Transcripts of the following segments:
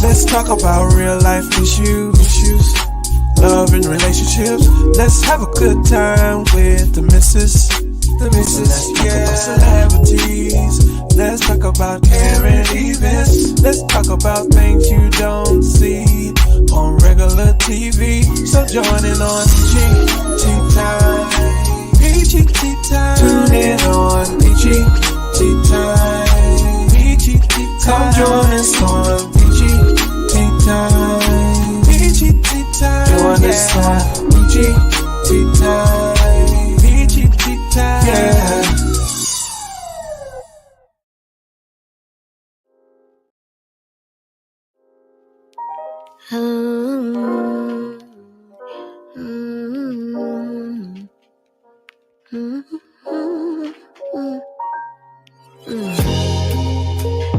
Let's talk about real life issues, love and relationships. Let's have a good time with the missus, yeah. Celebrities. Let's talk about current events. Let's talk about things you don't see on regular TV. So join in on PGT time. PGT time. Tune in on PGT time. PGT time. Come join us on PGT time. PGT time. Join us on PGT time. PGT time. Yeah.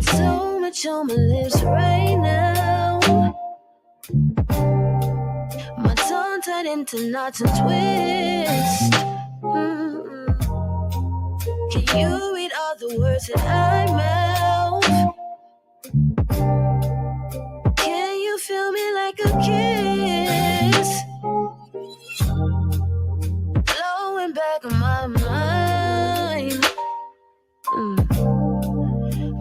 So much on my lips right now. My tongue tied into knots and twists. Can you read all the words that I mouth? Can you feel me like a kiss? Blowing back on my mind.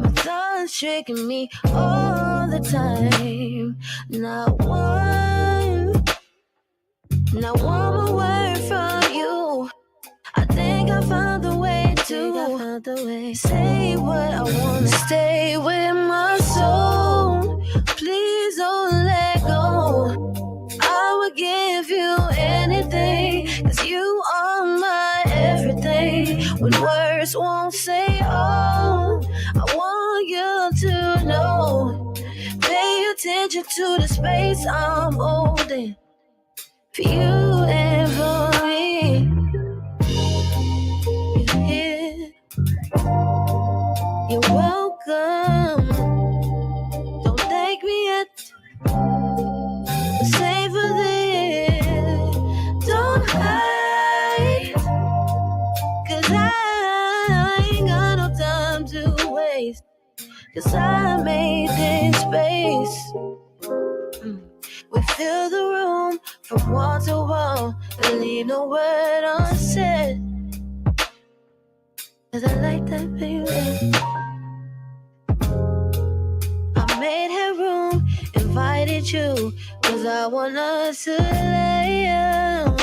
My thoughts tricking me all the time. Not one more word from you. I think I found the way to say what I wanna. Stay with my soul. Please don't let go. I would give you anything, 'cause you are my everything. When words won't say all, I want you to know. Pay attention to the space I'm holding for you and for me. You're here. You're welcome. Don't thank me yet. Savor this. Don't hide, 'cause I ain't got no time to waste. 'Cause I made this space. We fill the room from wall to wall and leave no word unsaid. 'Cause I like that, baby. I made headroom, invited you, 'cause I want us to lay down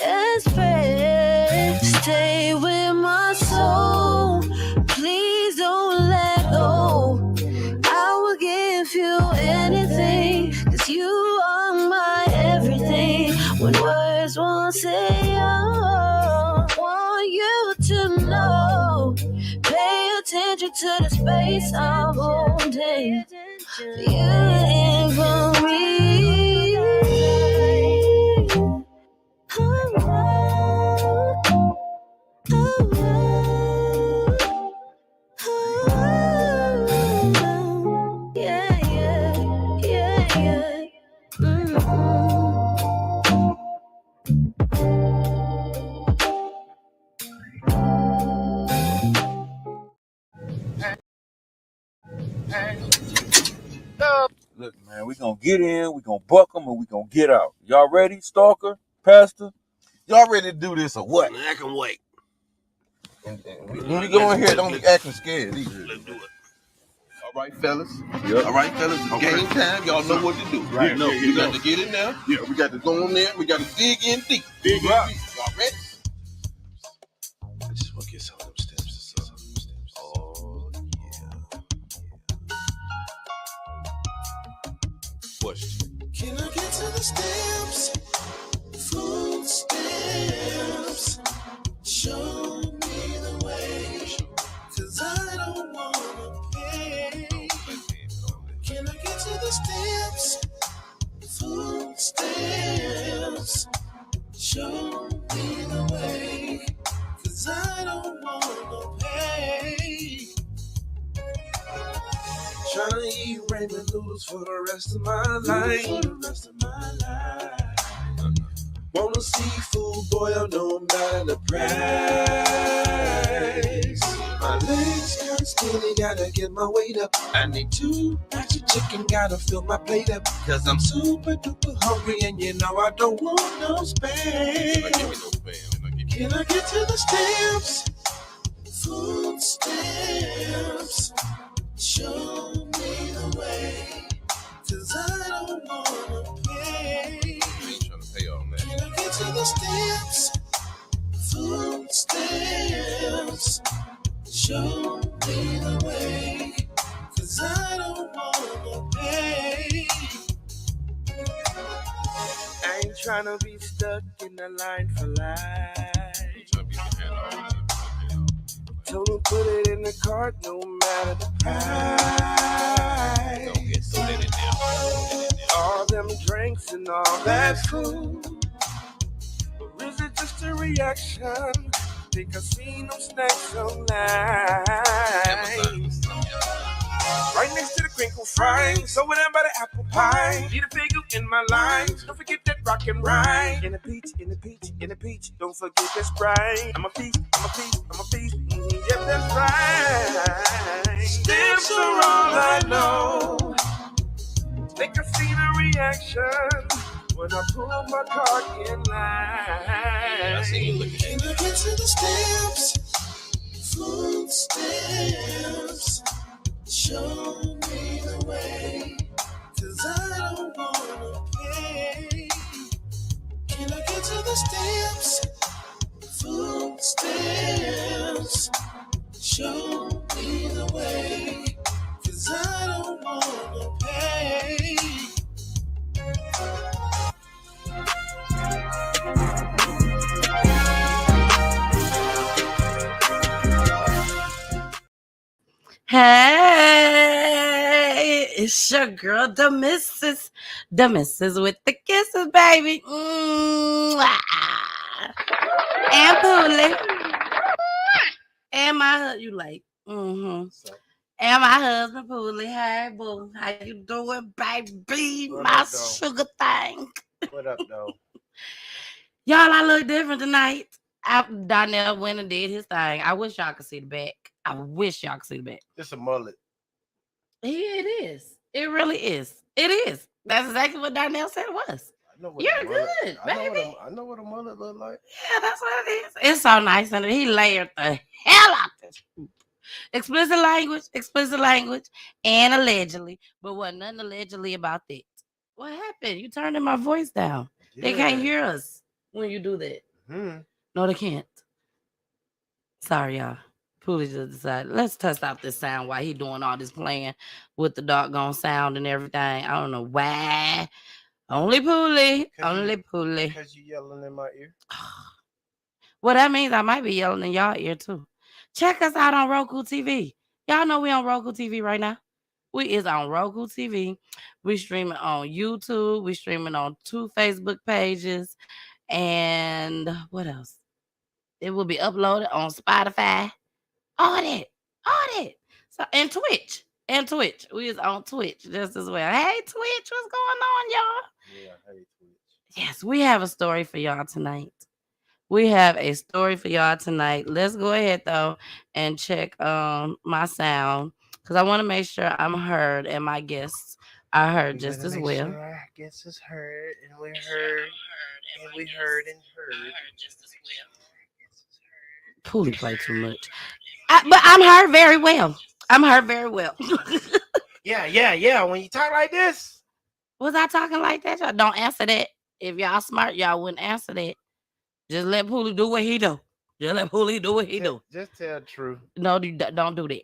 and spread. Stay with my soul. Please don't let go. I will give you anything, 'cause you are my everything. When words won't say all, want you to know. Pay attention to the space I'm holding for you and for me. Look, man, we gonna get in, we gonna buck them, and we gonna get out. Y'all ready, Stalker, Pastor? Y'all ready to do this or what? I can wait. When we go in here, don't be acting scared either. Let's do it. All right, fellas. Yep. All right, fellas. It's game time. Y'all know what to do. Right. No, we got to get in there. Yeah. We got to go in there. We got to dig in deep. Dig in deep. Y'all ready? I just want to get some of them steps. Oh, yeah. Question. Can I get to the steps? Food stamps. Show me the way, 'cause I don't wanna pay. Can I get to the steps? Food stamps. Show me the way, 'cause I don't wanna pay. Trying to eat ramen noodles for the rest of my life. Want a seafood boil, no matter the price. My legs kind Skinny, gotta get my weight up. I need 2 batch of chicken, gotta fill my plate up. Cause I'm super duper hungry and you know I don't want no spam. Can I get to the stamps? Food stamps. Show me the way. Cause I don't wanna pay. You ain't trying to pay all that. Can I get to the stamps? Food stamps. Show me the way. Cause I don't wanna pay. I ain't tryna be stuck in the line for life. Told him put it in the cart, no matter the price. Don't get so in it now. All them drinks and all that food. Or is it just a reaction? Think I seen them snacks online. Right next to the crinkle fries, over there by the apple pie. Need a bagel in my line. Don't forget that rock and ride. In a peach, in a peach, in a peach. Don't forget that Sprite. I'm a piece, I'm a piece, I'm a piece. Yep, that's right. Stamps are all I know. Think I seen a reaction when I pull my card in line. Yeah, I see you looking Can I get to the stamps? Food stamps. Show me the way, cause I don't wanna pay. Can I get to the stamps? Food stamps. Show me the way, cause I don't wanna pay. Hey, it's your girl, the missus with the kisses, baby. And Poolie. And my, you like, And my husband, Poolie. Hey, boo. How you doing, baby? What my up, though? sugar thing. What up, though? Y'all, I look different tonight. Donnell went and did his thing. I wish y'all could see the back. I wish y'all could see the back. It's a mullet. Yeah, it is. It really is. It is. That's exactly what Darnell said it was. I know what You're a mullet, good, I know baby. I know what a mullet look like. Yeah, that's what it is. It's so nice. And he layered the hell out this. Explicit language, and allegedly. But wasn't nothing allegedly about that. What happened? You turning my voice down. Yeah. They can't hear us when you do that. No, they can't. Sorry, y'all. Poolie just decided, let's test out this sound while he doing all this playing with the doggone sound and everything. I don't know why. Only Poolie. Because you yelling in my ear. Well, that means I might be yelling in y'all ear too. Check us out on Roku TV. Y'all know we on Roku TV right now. We is on Roku TV. We streaming on YouTube. We streaming on 2 Facebook pages. And what else? It will be uploaded on Spotify. All that. So and Twitch. We is on Twitch just as well. Hey Twitch, what's going on, y'all? Yeah, hey Twitch. Yes, we have a story for y'all tonight. Let's go ahead though and check my sound because I want to make sure I'm heard and my guests are heard just as well. Sure our guests is heard and we're heard and we heard just as well. Poolie play too much. But I'm heard very well. Yeah. When you talk like this. Was I talking like that? Y'all don't answer that. If y'all smart, y'all wouldn't answer that. Just let Poolie do what he do. Just tell the truth. No, don't do that. Don't do that.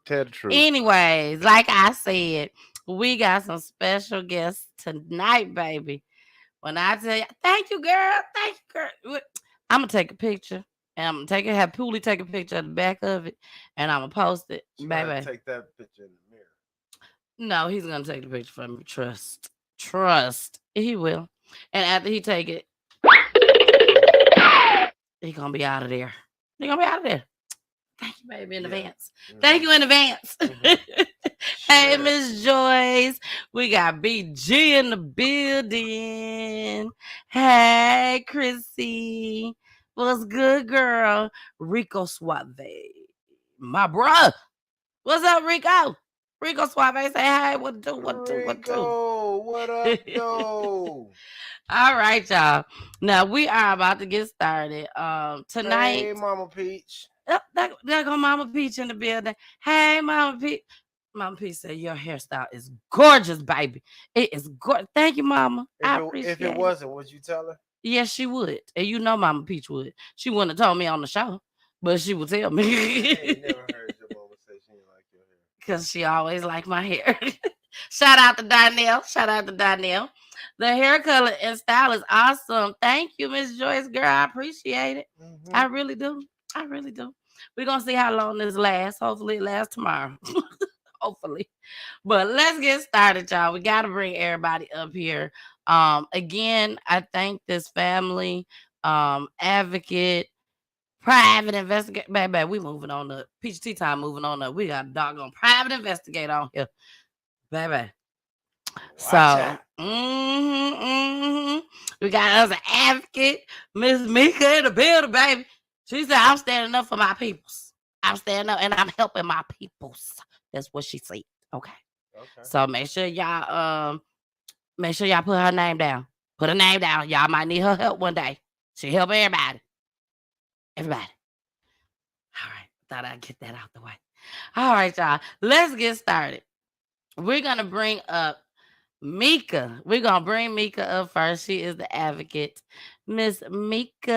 Tell the truth. Anyways, like I said, we got some special guests tonight, baby. When I tell you, thank you, girl. I'm going to take a picture. And I'm going to have Poolie take a picture of the back of it. And I'm going to post it. Baby. Take that picture in the mirror. No, he's going to take the picture from me. Trust. He will. And after he take it, he's going to be out of there. Thank you, baby, in advance. Mm-hmm. Thank you in advance. Mm-hmm. Hey, Miss Joyce. We got BG in the building. Hey, Chrissy. What's good, girl? Rico Suave. My bruh. What's up, Rico? Rico Suave say, hey, what do, what do, what do? Rico, what up, though? All right, y'all. Now we are about to get started. Tonight, Hey, Mama Peach. oh, there go Mama Peach in the building. Hey, Mama Peach. Mama Peach said your hairstyle is gorgeous, baby. It is gorgeous. Thank you, Mama. I If it appreciate it. wasn't, would you tell her? Yes, she would. And you know Mama Peach would. She wouldn't have told me on the show, but she would tell I me. ain't never heard your mama say she didn't like your hair. Because she always liked my hair. Shout out to Donnell. Shout out to Donnell. The hair color and style is awesome. Thank you, Miss Joyce. Girl, I appreciate it. I really do. I really do. We're going to see how long this lasts. Hopefully, it lasts tomorrow. Hopefully. But let's get started, y'all. We got to bring everybody up here. Again, I thank this family, advocate, private investigator. Baby, we moving on up. Peach Tea Time moving on up. We got a doggone private investigator on here. Baby. So, we got us an advocate, Miss Mika in the building, baby. She said, I'm standing up for my peoples. I'm standing up and I'm helping my peoples. That's what she said. Okay. So make sure y'all put her name down. Put her name down. Y'all might need her help one day. She help everybody. Everybody. All right. Thought I'd get that out the way. All right, y'all. Let's get started. We're gonna bring up Mika. We're gonna bring Mika up first. She is the advocate. Miss Mika.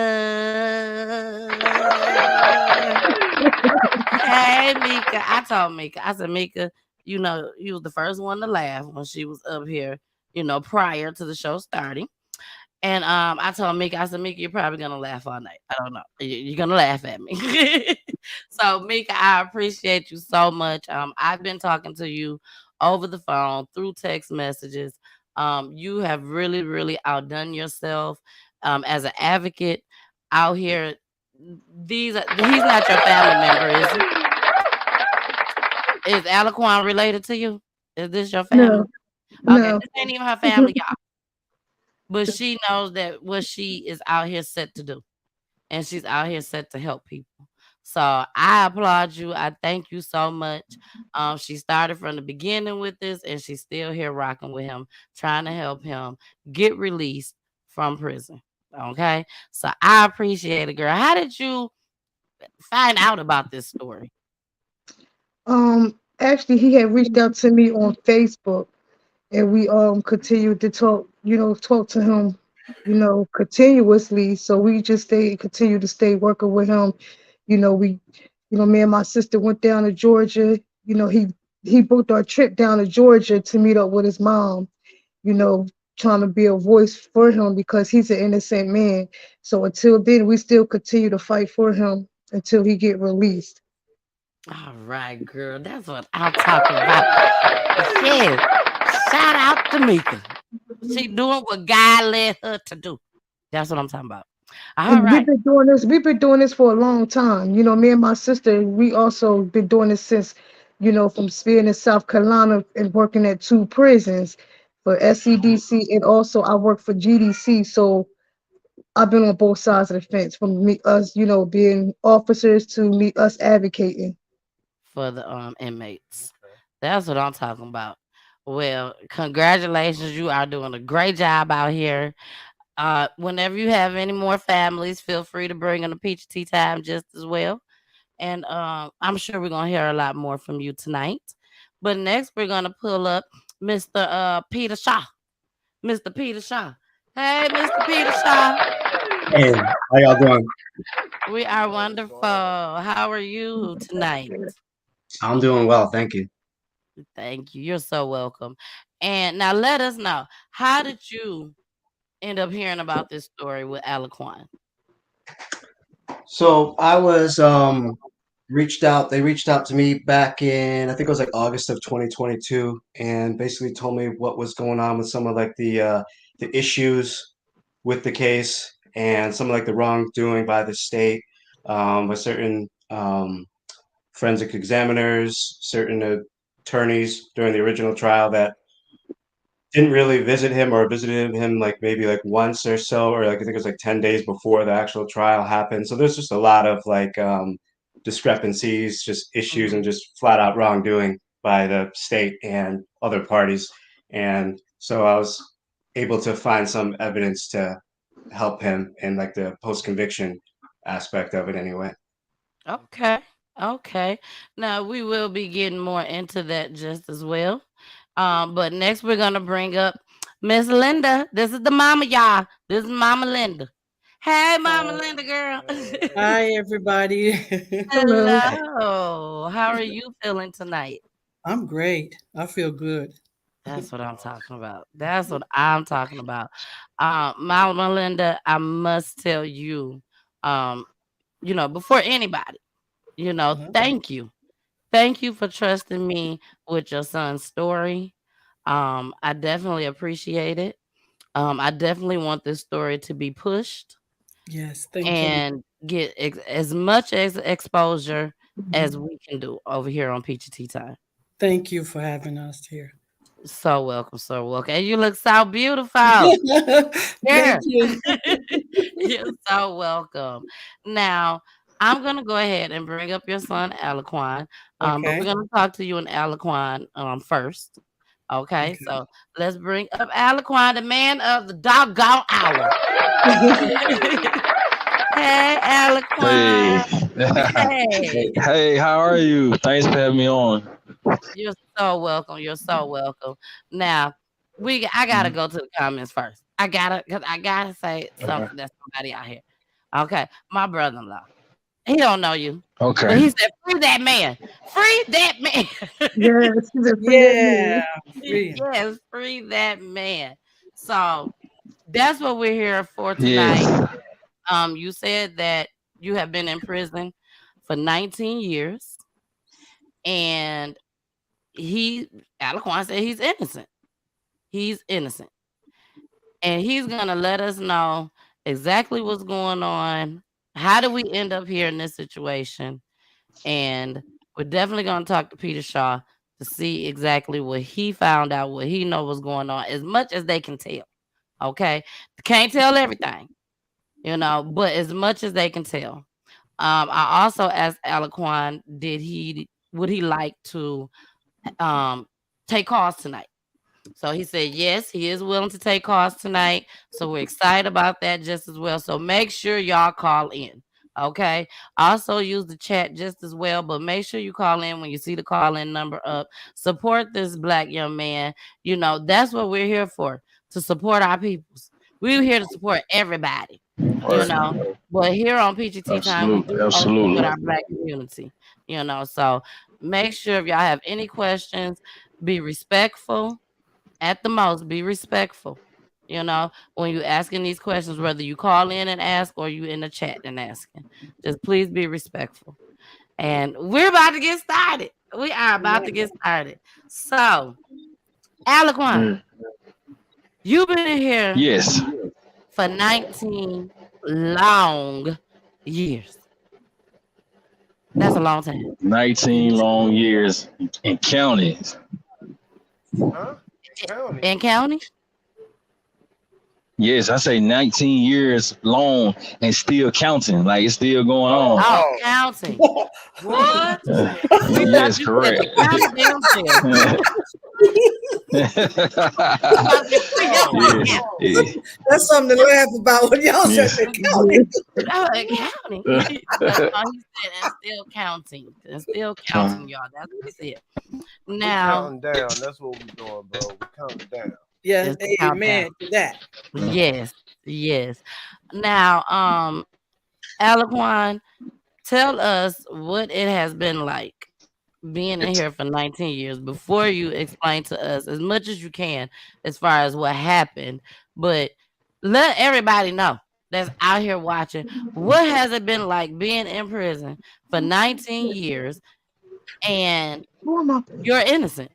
Hey Mika. I told Mika. I said, Mika, you know, you was the first one to laugh when she was up here, prior to the show starting. And I told Mika, I said, Mika, you're probably gonna laugh all night. I don't know. You're gonna laugh at me. So Mika, I appreciate you so much. I've been talking to you over the phone through text messages. You have really, really outdone yourself as an advocate out here. He's not your family member, is he? Is Aliquan related to you? Is this your family? No, Okay, no. this ain't even her family, y'all. But she knows that what she is out here set to do. And she's out here set to help people. So I applaud you. I thank you so much. She started from the beginning with this, and she's still here rocking with him, trying to help him get released from prison. Okay. So I appreciate it, girl. How did you find out about this story? Actually, he had reached out to me on Facebook, and we continued to talk. Talk to him, continuously. So we just continue to stay working with him. We, me and my sister went down to Georgia. He booked our trip down to Georgia to meet up with his mom. You know, trying to be a voice for him because he's an innocent man. So until then, we still continue to fight for him until he get released. All right, girl. That's what I'm talking about. Yes. Shout out to Mika. She doing what God led her to do. That's what I'm talking about. All And we've right. been doing this. We've been doing this for a long time. Me and my sister, we also been doing this since, from being in South Carolina and working at two prisons for SCDC, and also I work for GDC. So I've been on both sides of the fence, from us, being officers to me us advocating. For the inmates. That's what I'm talking about. Well, congratulations. You are doing a great job out here. Whenever you have any more families, feel free to bring in a peach tea time just as well. And I'm sure we're gonna hear a lot more from you tonight. But next we're gonna pull up Mr. Peter Shaw. Mr. Peter Shaw. Hey, Mr. Peter Shaw. Hey, how y'all doing? We are wonderful. How are you tonight? I'm doing well, thank you. Thank you. You're so welcome. And now let us know, how did you end up hearing about this story with Aliquan? So I was they reached out to me back in, I think it was like August of 2022, and basically told me what was going on with some of like the issues with the case and some of like the wrongdoing by the state, with certain forensic examiners, certain attorneys during the original trial that didn't really visit him, or visited him like maybe like once or so, or like I think it was like 10 days before the actual trial happened. So there's just a lot of like discrepancies, just issues, and just flat out wrongdoing by the state and other parties. And so I was able to find some evidence to help him in like the post conviction aspect of it anyway. Okay. Okay. Now we will be getting more into that just as well. But next we're gonna bring up Miss Linda. This is the mama, y'all. This is Mama Linda. Hey, Mama Linda, girl. Hi, everybody. Hello. Hello. How are you feeling tonight? I'm great. I feel good. That's what I'm talking about. That's what I'm talking about. Mama Linda, I must tell you, um, before anybody, Uh-huh. thank you. Thank you for trusting me with your son's story. I definitely appreciate it. I definitely want this story to be pushed Yes, thank you. and get as much as exposure as we can do over here on Peachy Tea Time. Thank you for having us here. So welcome, so welcome. And you look so beautiful. Thank Yeah. you. You're so welcome. Now, I'm gonna go ahead and bring up your son Aliquan. But we're Okay. gonna talk to you and Aliquan first. Okay, Okay. so let's bring up Aliquan, the man of the doggone hour. Hey, Hey. Aliquan. Hey, Hey, how are you? Thanks for having me on. you're so welcome. You're so welcome. Now, I gotta go to the comments first. Cause I gotta say Okay. something to somebody out here. Okay, my brother-in-law. He don't know you, but Okay. he said, "Free that man! Free that man!" Yes, he's a free that Yeah, man. free. Yes, free that man. So that's what we're here for tonight. Yes. You said that you have been in prison for 19 years, and Aliquan said he's innocent. He's innocent, and he's gonna let us know exactly what's going on. How did we end up here in this situation? And we're definitely going to talk to Peter Shaw to see exactly what he found out, what he know was going on, as much as they can tell. Okay, can't tell everything, but as much as they can tell. I also asked Aliquan, would he like to take calls tonight? So he said yes, he is willing to take calls tonight. So we're excited about that just as well. So make sure y'all call in. Okay. Also use the chat just as well, but make sure you call in when you see the call in number up. Support this black young man. That's what we're here for, to support our peoples. We're here to support everybody, Right. but here on PGT Time, we do Absolutely. only support Absolutely. our black community, so make sure if y'all have any questions, be respectful. At the most, be respectful. When you asking these questions, whether you call in and ask or you in the chat and asking, just please be respectful. And we're about to get started. We are about to get started. So, Aliquan, Mm. you've been in here Yes. for 19 long years. That's a long time. 19 long years in counties. Huh? County. In county? Yes, I say 19 years long and still counting. Like it's still going on. Oh, counting. What? We thought Yes, you said correct. the county downstairs. Yes. Yeah. That's something to laugh about when y'all said Yes. the county. Oh, counting. That's all he said, and still counting. And still counting, y'all. That's what he said. We Now, counting down. That's what we doing, bro. We counting down. Yes, it's the amen countdown. to that. Yes, yes. Now, Aliquan, tell us what it has been like being in here for 19 years before you explain to us as much as you can as far as what happened. But let everybody know that's out here watching, what has it been like being in prison for 19 years and Who am I? you're innocent?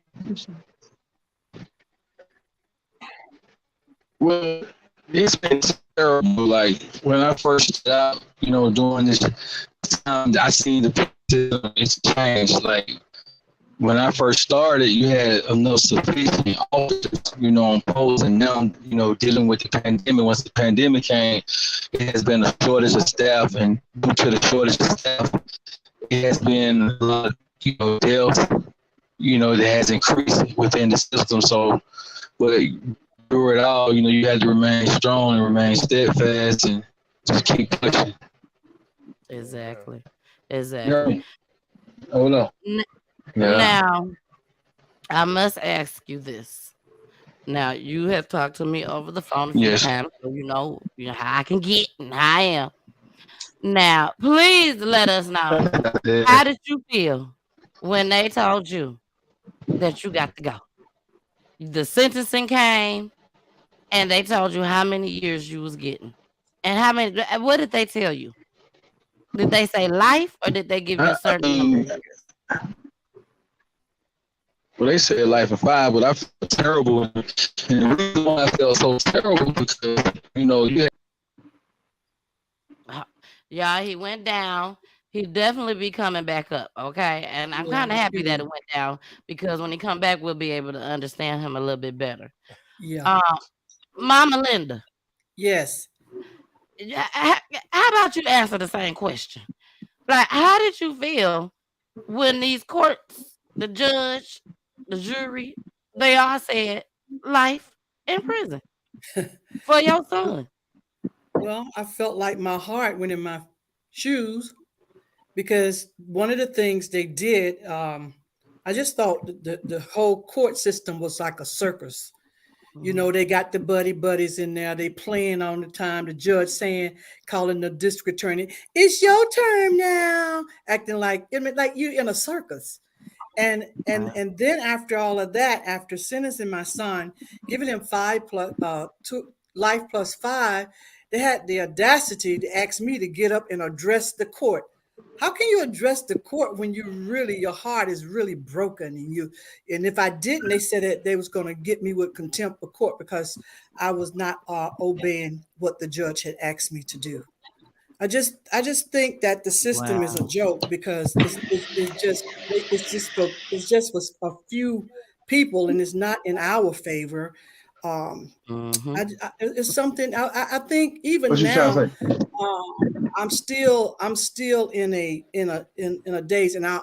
Well, it's been terrible. Like when I first started out, doing this time, I seen the picture. It's changed. Like when I first started, you had enough sufficient officers, on post, and now, dealing with the pandemic. Once the pandemic came, it has been a shortage of staff, and due to the shortage of staff, it has been a lot of, death, that has increased within the system. So, but through it all, you had to remain strong and remain steadfast and just keep pushing. Exactly. Yeah. Hold on. Yeah. Now, I must ask you this. Now, you have talked to me over the phone a few Yes. times, so you know how I can get and how I am. Now, please let us know, how did you feel when they told you that you got to go? The sentencing came, and they told you how many years you was getting, and how many. What did they tell you? Did they say life, or did they give you a I certain number of mean, years? well, they said life of 5, but I felt terrible. And the reason why I felt so terrible because, you Y'all, he went down. He definitely be coming back up, okay? And I'm kind of happy that it went down, because when he come back, we'll be able to understand him a little bit better. Yeah. Mama Linda, Yes. how about you answer the same question? Like, how did you feel when these courts, the judge, the jury, they all said life in prison for your son? Well, I felt like my heart went in my shoes because one of the things they did, I just thought the whole court system was like a circus. They got the buddies in there. They playing on the time. The judge calling the district attorney, "It's your turn now," acting like you in a circus. And then after all of that, after sentencing my son, giving him 2 life plus 5, they had the audacity to ask me to get up and address the court. How can you address the court when your heart is really broken, and if I didn't, they said that they was going to get me with contempt of court because I was not obeying what the judge had asked me to do. I just think that the system is a joke because it's just with a few people, and it's not in our favor. It's something I think even What you trying now. to say? I'm still in a daze, and I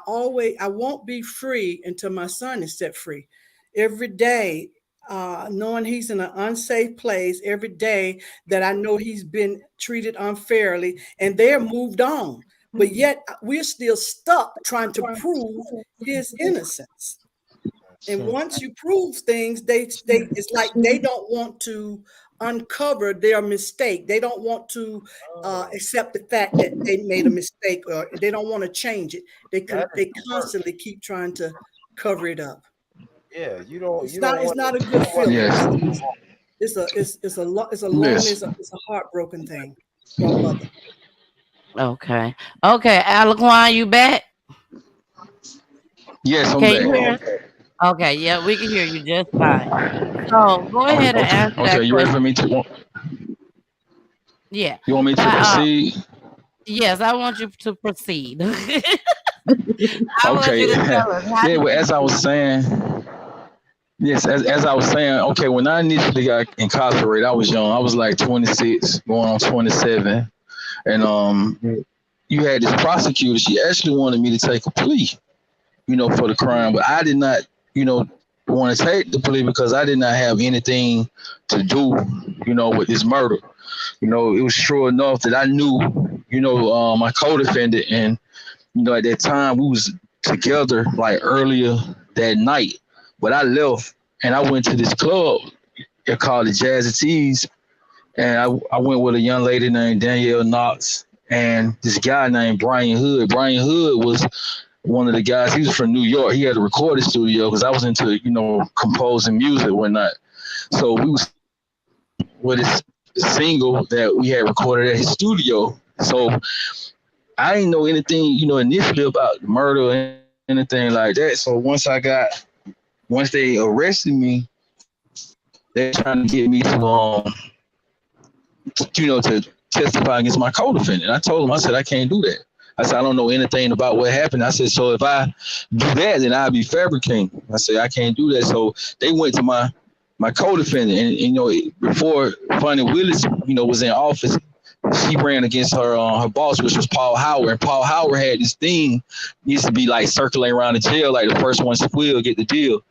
won't be free until my son is set free. Every day, knowing he's in an unsafe place, every day that I know he's been treated unfairly, and they're moved on, but yet we're still stuck trying to prove his innocence. And once you prove things, it's like they don't want to uncover their mistake. They don't want to accept the fact that they made a mistake, or they don't want to change it. They constantly keep trying to cover it up. Yeah, you don't. It's You not. don't It's want not a to. good feeling. Yes. It's a lonely. It's a heartbroken thing for a mother. Okay. Alaquan, you back? Yes, I'm Can you hear back. us? Okay, yeah, we can hear you just fine. So go ahead and answer Okay, that you ready question. for me to? Yeah. You want me to proceed? Yes, I want you to proceed. I want Okay. you to tell us, how Yeah, did well, you as I was feel? saying, yes, as I was saying, okay, when I initially got incarcerated, I was young. I was like 26, going on 27, and you had this prosecutor. She actually wanted me to take a plea, for the crime, but I did not, want to take the plea because I did not have anything to do, with this murder. It was true enough that I knew, my co-defendant, and at that time we was together like earlier that night, but I left and I went to this club. They called it Jazzy Tees, and I went with a young lady named Danielle Knox and this guy named Brian Hood. Brian Hood was one of the guys. He was from New York. He had a recording studio because I was into composing music and whatnot. So we was with his single that we had recorded at his studio. So I didn't know anything, initially about murder or anything like that. So once they arrested me, they trying to get me to testify against my co-defendant. I told them, I said, I can't do that. I said, I don't know anything about what happened. I said, so if I do that, then I'll be fabricating. I said, I can't do that. So they went to my co-defendant, and before Funny Willis, was in office, she ran against her boss, which was Paul Howard. And Paul Howard had this thing, used to be like circulating around the jail, like the first one to squeal, get the deal.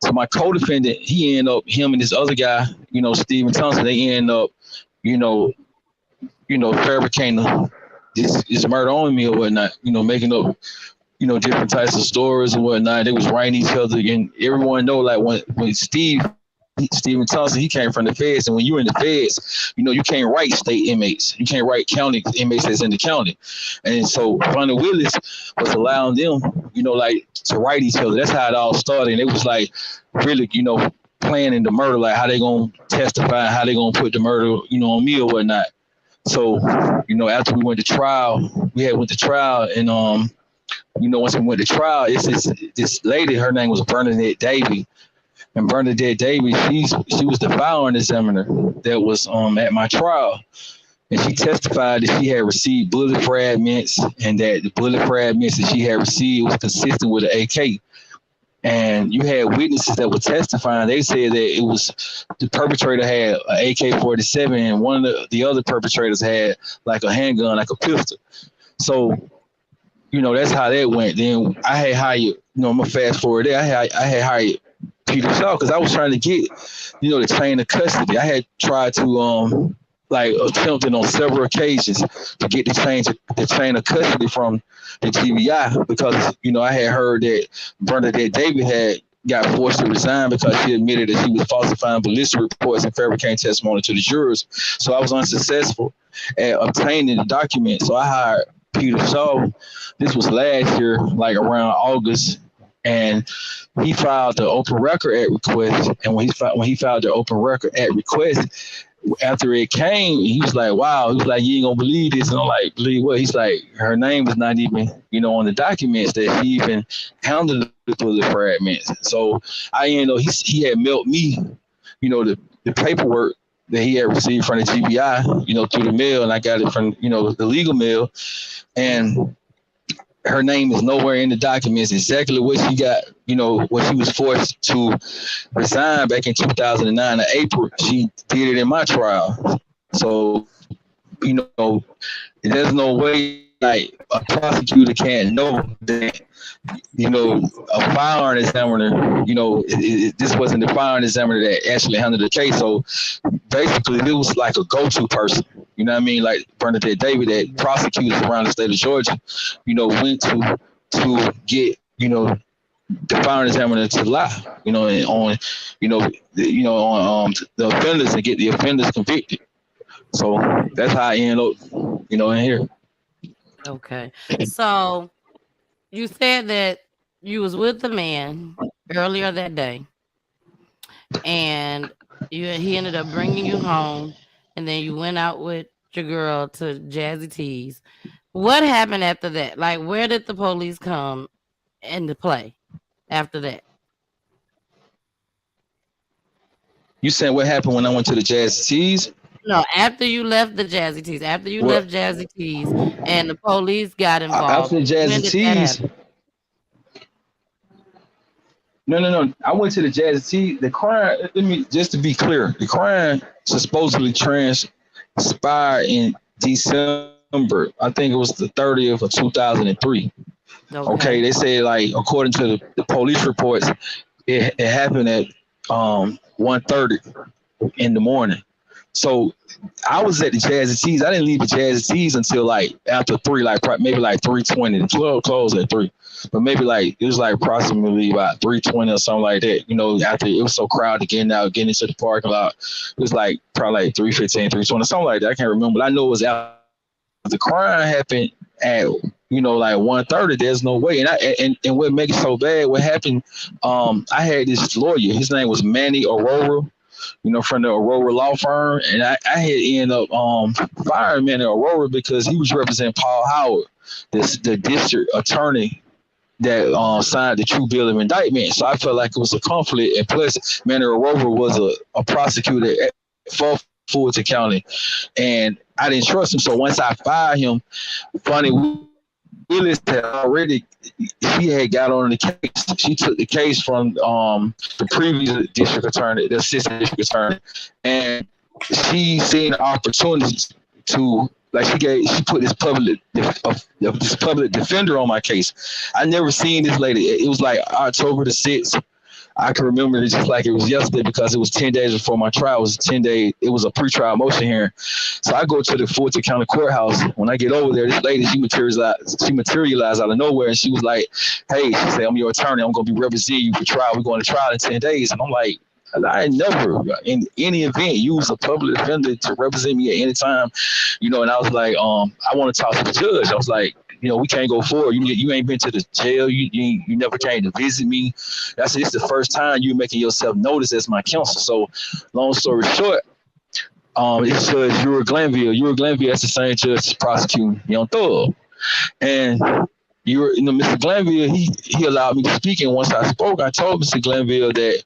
So my co-defendant, he ended up, him and this other guy, Stephen Thompson, they ended up, fabricating this murder on me or whatnot, making up, different types of stories and whatnot. They was writing each other, and everyone know, like when Stephen Thompson, he came from the feds, and when you're in the feds, you can't write state inmates, you can't write county inmates that's in the county, and so Funny Willis was allowing them, to write each other. That's how it all started, and it was like really, planning the murder, like how they gonna testify, how they gonna put the murder, on me or whatnot. So, after we went to trial, and once we went to trial, it's this lady, her name was Bernadette Davy. And Bernadette Davy, she was the firearm examiner that was at my trial. And she testified that she had received bullet fragments, and that the bullet fragments that she had received was consistent with an AK. And you had witnesses that were testifying. They said that it was the perpetrator had an AK-47, and one of the other perpetrators had like a handgun, like a pistol. So, that's how that went. Then I had hired, I'm gonna fast forward there. I had hired Peter Shaw because I was trying to get, the chain of custody. I had tried to attempted on several occasions to get the chain of custody from the GBI because, I had heard that Bernadette Davis had got forced to resign because she admitted that she was falsifying ballistic reports and fabricating testimony to the jurors. So I was unsuccessful at obtaining the document. So I hired Peter Shaw. This was last year, like around August, and he filed the open record at request. And when he filed the open record at request, after it came, he was like, wow. He was like, you ain't gonna believe this. And I'm like, believe what? He's like, her name was not even, on the documents that she even handled the bullet fragments. So he had mailed me, the paperwork that he had received from the GBI, through the mail, and I got it from, the legal mail. And her name is nowhere in the documents. Exactly what she got, what she was forced to resign back in 2009 in April. She did it in my trial. So, there's no way like a prosecutor can't know that, a firearm examiner, this wasn't the firearm examiner that actually handled the case. So basically it was like a go-to person. You know what I mean? Like Bernadette Davis, that prosecutors around the state of Georgia, went to get, the firearm examiner to lie, and on, on the offenders and get the offenders convicted. So that's how I ended up, in here. Okay. So you said that you was with the man earlier that day, and he ended up bringing you home, and then you went out with your girl to Jazzy T's. What happened after that? Like, where did the police come into play after that? You saying what happened when I went to the Jazzy T's? No, after you left the Jazzy T's, left Jazzy T's, and the police got involved. After the Jazzy T's. No. I went to the Jazzy T's. The crime, just to be clear, the crime supposedly transpired in December. I think it was the 30th of 2003. Okay, they say, like, according to the police reports, it happened at 1:30 in the morning. So I was at the Jazzy T's. I didn't leave the Jazzy T's until like after 3, like maybe like 3:20. The club closed at 3, but maybe like it was like approximately about 3:20 or something like that. After it was so crowded, getting into the parking lot, it was like probably like 3:15, 3:20, something like that. I can't remember, but I know it was after the crime happened at like 1:30. There's no way. And what makes it so bad, what happened? I had this lawyer. His name was Manny Aurora. From the Aurora law firm. And I had ended up firing Manny Aurora because he was representing Paul Howard, the district attorney that signed the true bill of indictment. So I felt like it was a conflict. And plus, Manny Aurora was a prosecutor for Fulton County. And I didn't trust him. So once I fired him, Funny Willis had already, she had got on the case. She took the case from the previous district attorney, the assistant district attorney, and she seen the opportunities to like she put this public defender on my case. I never seen this lady. It was like October the 6th. I can remember it just like it was yesterday because it was 10 days before my trial. It was 10 days. It was a pretrial motion hearing. So I go to the Fulton County Courthouse. When I get over there, this lady, she materialized out of nowhere. And she was like, hey, she said, I'm your attorney. I'm going to be representing you for trial. We're going to trial in 10 days. And I'm like, I never, in any event, use a public defender to represent me at any time, and I was like, I want to talk to the judge. I was like, we can't go forward. You ain't been to the jail. You never came to visit me. I said, it's the first time you making yourself notice as my counsel. So, long story short, it's Judge Uri Glanville. Uri Glanville, that's the same judge prosecuting Young Thug. And Mr. Glanville, he allowed me to speak. And once I spoke, I told Mr. Glanville that,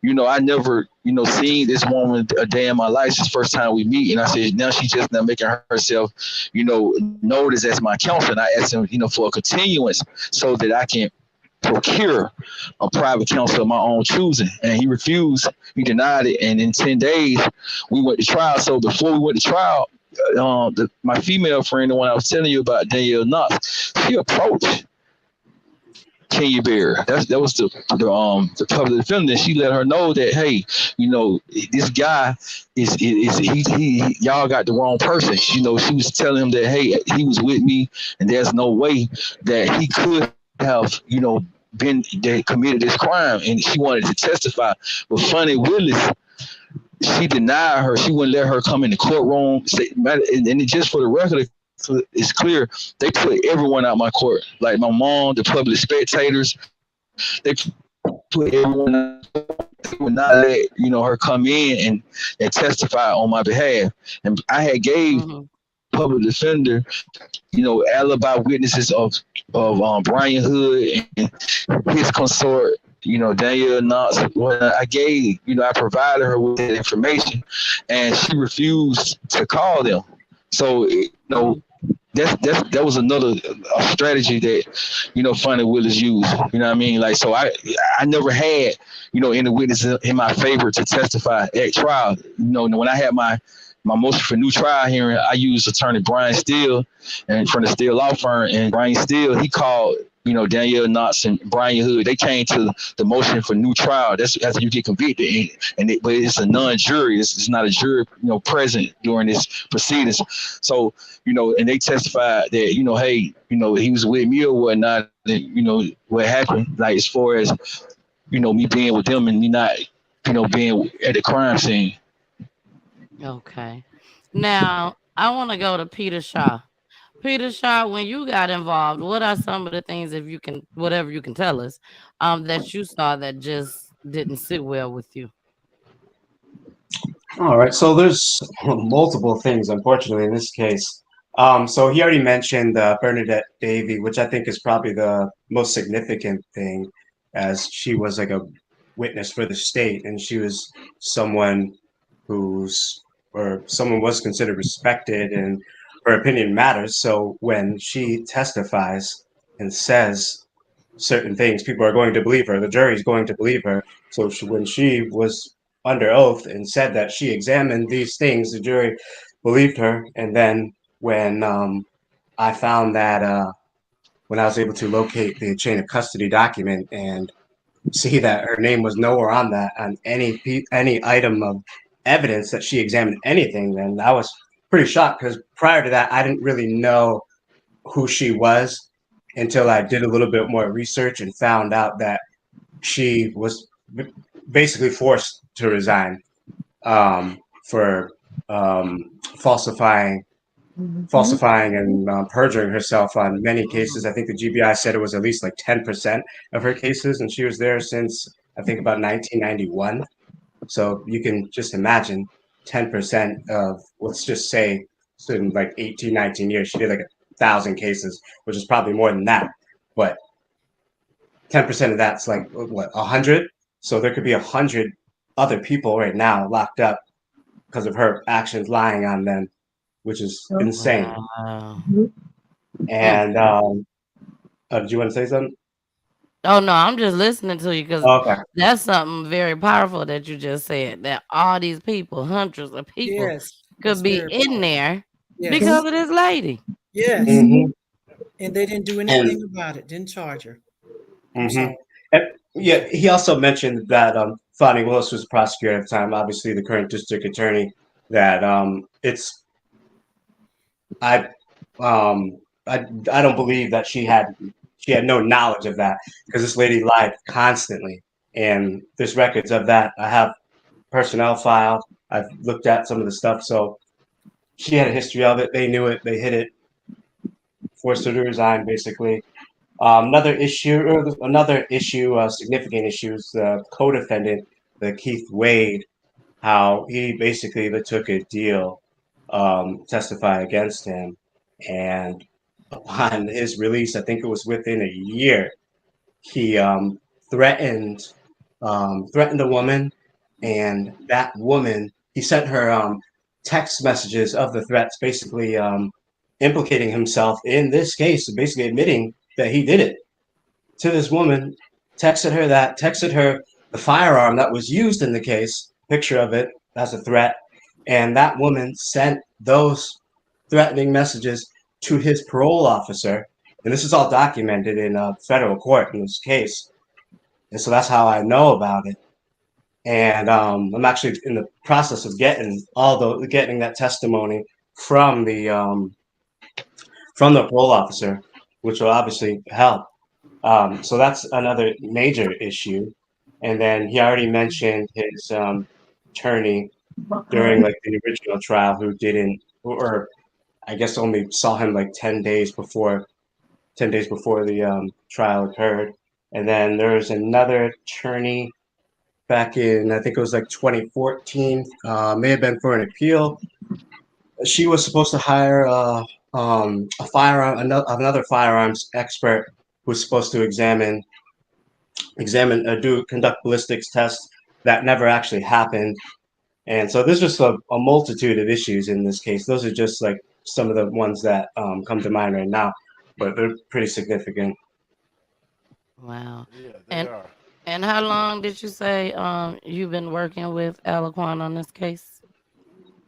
I never, seen this woman a day in my life. It's the first time we meet. And I said, now she's just not making herself, notice as my counsel. And I asked him, for a continuance so that I can procure a private counsel of my own choosing. And he refused. He denied it. And in 10 days, we went to trial. So before we went to trial, my female friend, the one I was telling you about, Danielle Knox, she approached Kenya Bear. That was the public defender. She let her know that, hey, this guy is he y'all got the wrong person. She was telling him that, hey, he was with me, and there's no way that he could have been that committed this crime, and she wanted to testify. But Funny Willis, she denied her. She wouldn't let her come in the courtroom. And just for the record, it's clear, they put everyone out my court, like my mom, the public spectators. They put everyone out. They would not let her come in and testify on my behalf. And I had gave public defender, alibi witnesses of Brian Hood and his consort, Danielle Knox. I gave, I provided her with that information, and she refused to call them. So that was another strategy that Funny Willis used. You know what I mean? Like, so I never had any witnesses in my favor to testify at trial. When I had my motion for new trial hearing, I used attorney Brian Steele and from the Steele law firm. And Brian Steele, he called Danielle Knox and Brian Hood. They came to the motion for new trial. That's after you get convicted, but it's a non-jury. It's not a jury, present during this proceedings. So, and they testified that, hey, he was with me or whatnot. And, what happened, like as far as, me being with them and me not, being at the crime scene. Okay. Now I want to go to Peter Shaw. Peter Shaw, when you got involved, what are some of the things, if you can, whatever you can tell us, that you saw that just didn't sit well with you? All right, so there's multiple things, unfortunately, in this case. So he already mentioned Bernadette Davy, which I think is probably the most significant thing, as she was like a witness for the state, and she was someone someone was considered respected, and her opinion matters. So when she testifies and says certain things, people are going to believe her. The jury is going to believe her. So when she was under oath and said that she examined these things, the jury believed her. And then when I found that when I was able to locate the chain of custody document and see that her name was nowhere on that, on any item of evidence that she examined anything, then I was pretty shocked, because prior to that, I didn't really know who she was until I did a little bit more research and found out that she was basically forced to resign for falsifying and perjuring herself on many cases. I think the GBI said it was at least like 10% of her cases, and she was there since I think about 1991. So you can just imagine 10% of, let's just say, so in like 18, 19 years, she did like 1,000 cases, which is probably more than that. But 10% of that's like, what, 100? So there could be 100 other people right now locked up because of her actions lying on them, which is insane. Wow. And did you want to say something? Oh no, I'm just listening to you because that's something very powerful that you just said. That all these people, hundreds of people, Yes, could be in there Yes. because of this lady. Yes. Mm-hmm. And they didn't do And anything about it. Didn't charge her. I'm mm-hmm. sorry. And yeah, he also mentioned that Fonnie Willis was the prosecutor at the time, obviously the current district attorney. That it's I um I don't believe that she had no knowledge of that because this lady lied constantly, and there's records of that. I have personnel file. I've looked at some of the stuff, so she had a history of it. They knew it. They hid it. Forced her to resign, basically. Another issue, significant issue, is the co-defendant, the Keith Wade, how he basically took a deal, testify against him, and upon his release, I think it was within a year, he threatened threatened a woman, and that woman he sent her text messages of the threats, basically implicating himself in this case, basically admitting that he did it to this woman, texted her the firearm that was used in the case, picture of it as a threat, and that woman sent those threatening messages to his parole officer, and this is all documented in federal court in this case, and so that's how I know about it. And I'm actually in the process of getting that testimony from the parole officer, which will obviously help. So that's another major issue. And then he already mentioned his attorney during like the original trial who didn't, or I guess only saw him like 10 days before the trial occurred. And then there was another attorney back in, I think it was like 2014, may have been for an appeal. She was supposed to hire another firearms expert who was supposed to conduct ballistics tests that never actually happened. And so there's just a multitude of issues in this case. Those are just like some of the ones that come to mind right now, but they're pretty significant. Wow. Yeah, they And are. and how long did you say you've been working with Alaquan on this case?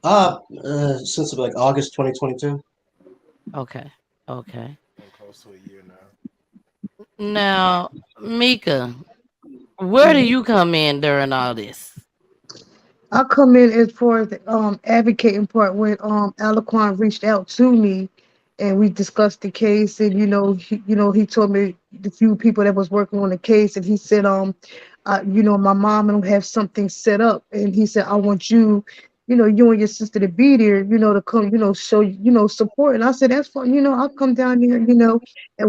Since like August 2022. Okay. Okay. I'm close to a year now. Now, Mika, where do you come in during all this? I come in as far as the advocating part when Alaquan reached out to me and we discussed the case, and he told me the few people that was working on the case, and he said my mom and them have something set up, and he said I want you, you and your sister to be there, to come, show support. And I said that's fine, I'll come down here, and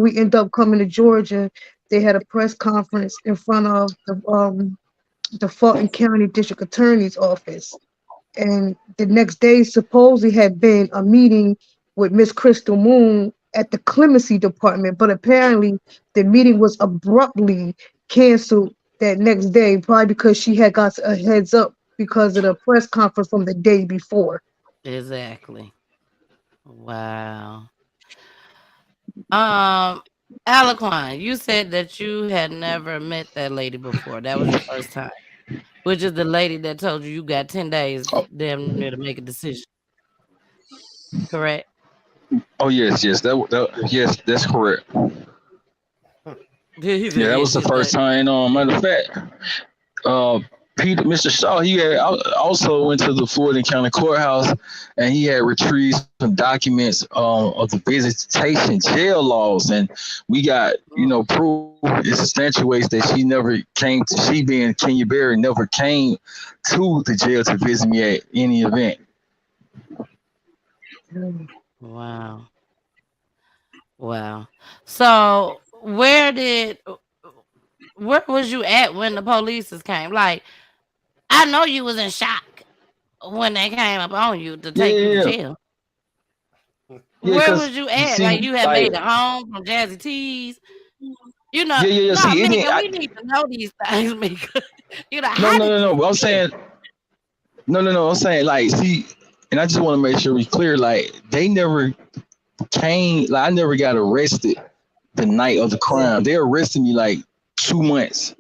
we end up coming to Georgia. They had a press conference in front of the Fulton County District Attorney's office. And the next day, supposedly had been a meeting with Miss Crystal Moon at the Clemency Department, but apparently the meeting was abruptly canceled that next day, probably because she had got a heads up because of the press conference from the day before. Exactly. Wow. Alaquan, you said that you had never met that lady before. That was your first time, which is the lady that told you got 10 days Oh, damn near to make a decision. Correct? oh yes, yes, that's correct. He said, Yeah, that was yes, the yes, first that. time. Matter of fact, uh, Mr. Shaw, he had also went to the Fulton County Courthouse, and he had retrieved some documents of the visitation jail laws, and we got proof. It substantiates that she never came to. She being Kenya Berry never came to the jail to visit me at any event. Wow. Wow. So where was you at when the police came? Like, I know you was in shock when they came up on you to Yeah, take you to yeah, jail. yeah. Where Because was you you at? see, Like, you had like, made it home from Jazzy T's. yeah. No, See, it Mika, didn't. we need to know these things, Mika. No, How no, did no, you no. I'm feel? saying no. I'm saying like, see, and I just want to make sure we clear. Like, they never came. Like, I never got arrested the night of the Yeah. crime. They arrested me like 2 months.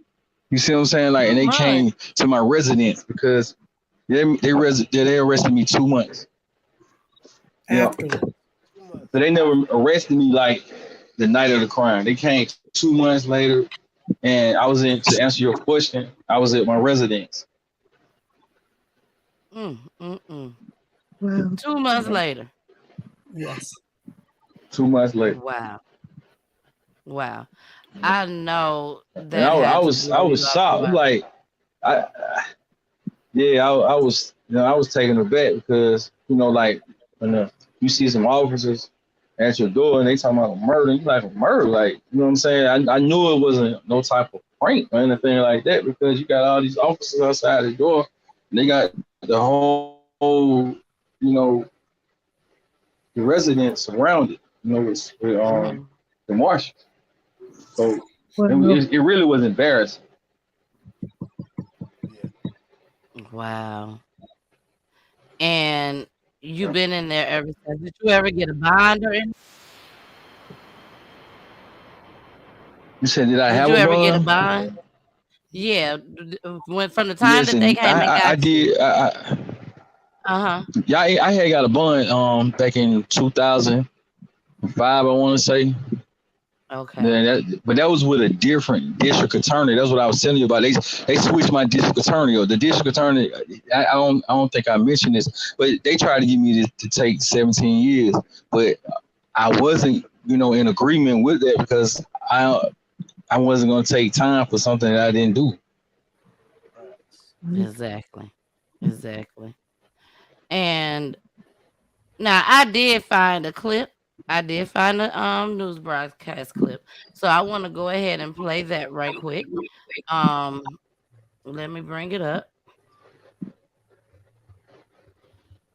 You see what I'm saying? Like, 2 and they months. came to my residence because they arrested me 2 months. Afterwards. So they never arrested me like the night of the crime. They came 2 months later, and I was in to answer your question. I was at my residence. Wow. 2 months later. Yes. 2 months later. Wow. I know And that I had to was blow you shocked. up. Like I I was I was taken aback because like when you see some officers at your door and they talking about a murder, you like a murder, like what I'm saying. I knew it wasn't no type of prank or anything like that because you got all these officers outside the door and they got the whole the residents surrounded, with the marshals. So it really was embarrassing. Wow. And you've been in there ever since. Did you ever get a bond or anything? You said, did I Did have you a ever get a bond? bond? Yeah. When from the time that they Listen, came and I got you. did. Yeah, I had got a bond back in 2005, I want to say. Okay. But that was with a different district attorney. That's what I was telling you about. They switched my district attorney. Or the district attorney, I don't think I mentioned this, but they tried to get me to take 17 years, but I wasn't, in agreement with that because I wasn't going to take time for something that I didn't do. Exactly. And now I did find a clip. I did find a news broadcast clip. So I want to go ahead and play that right quick. Let me bring it up.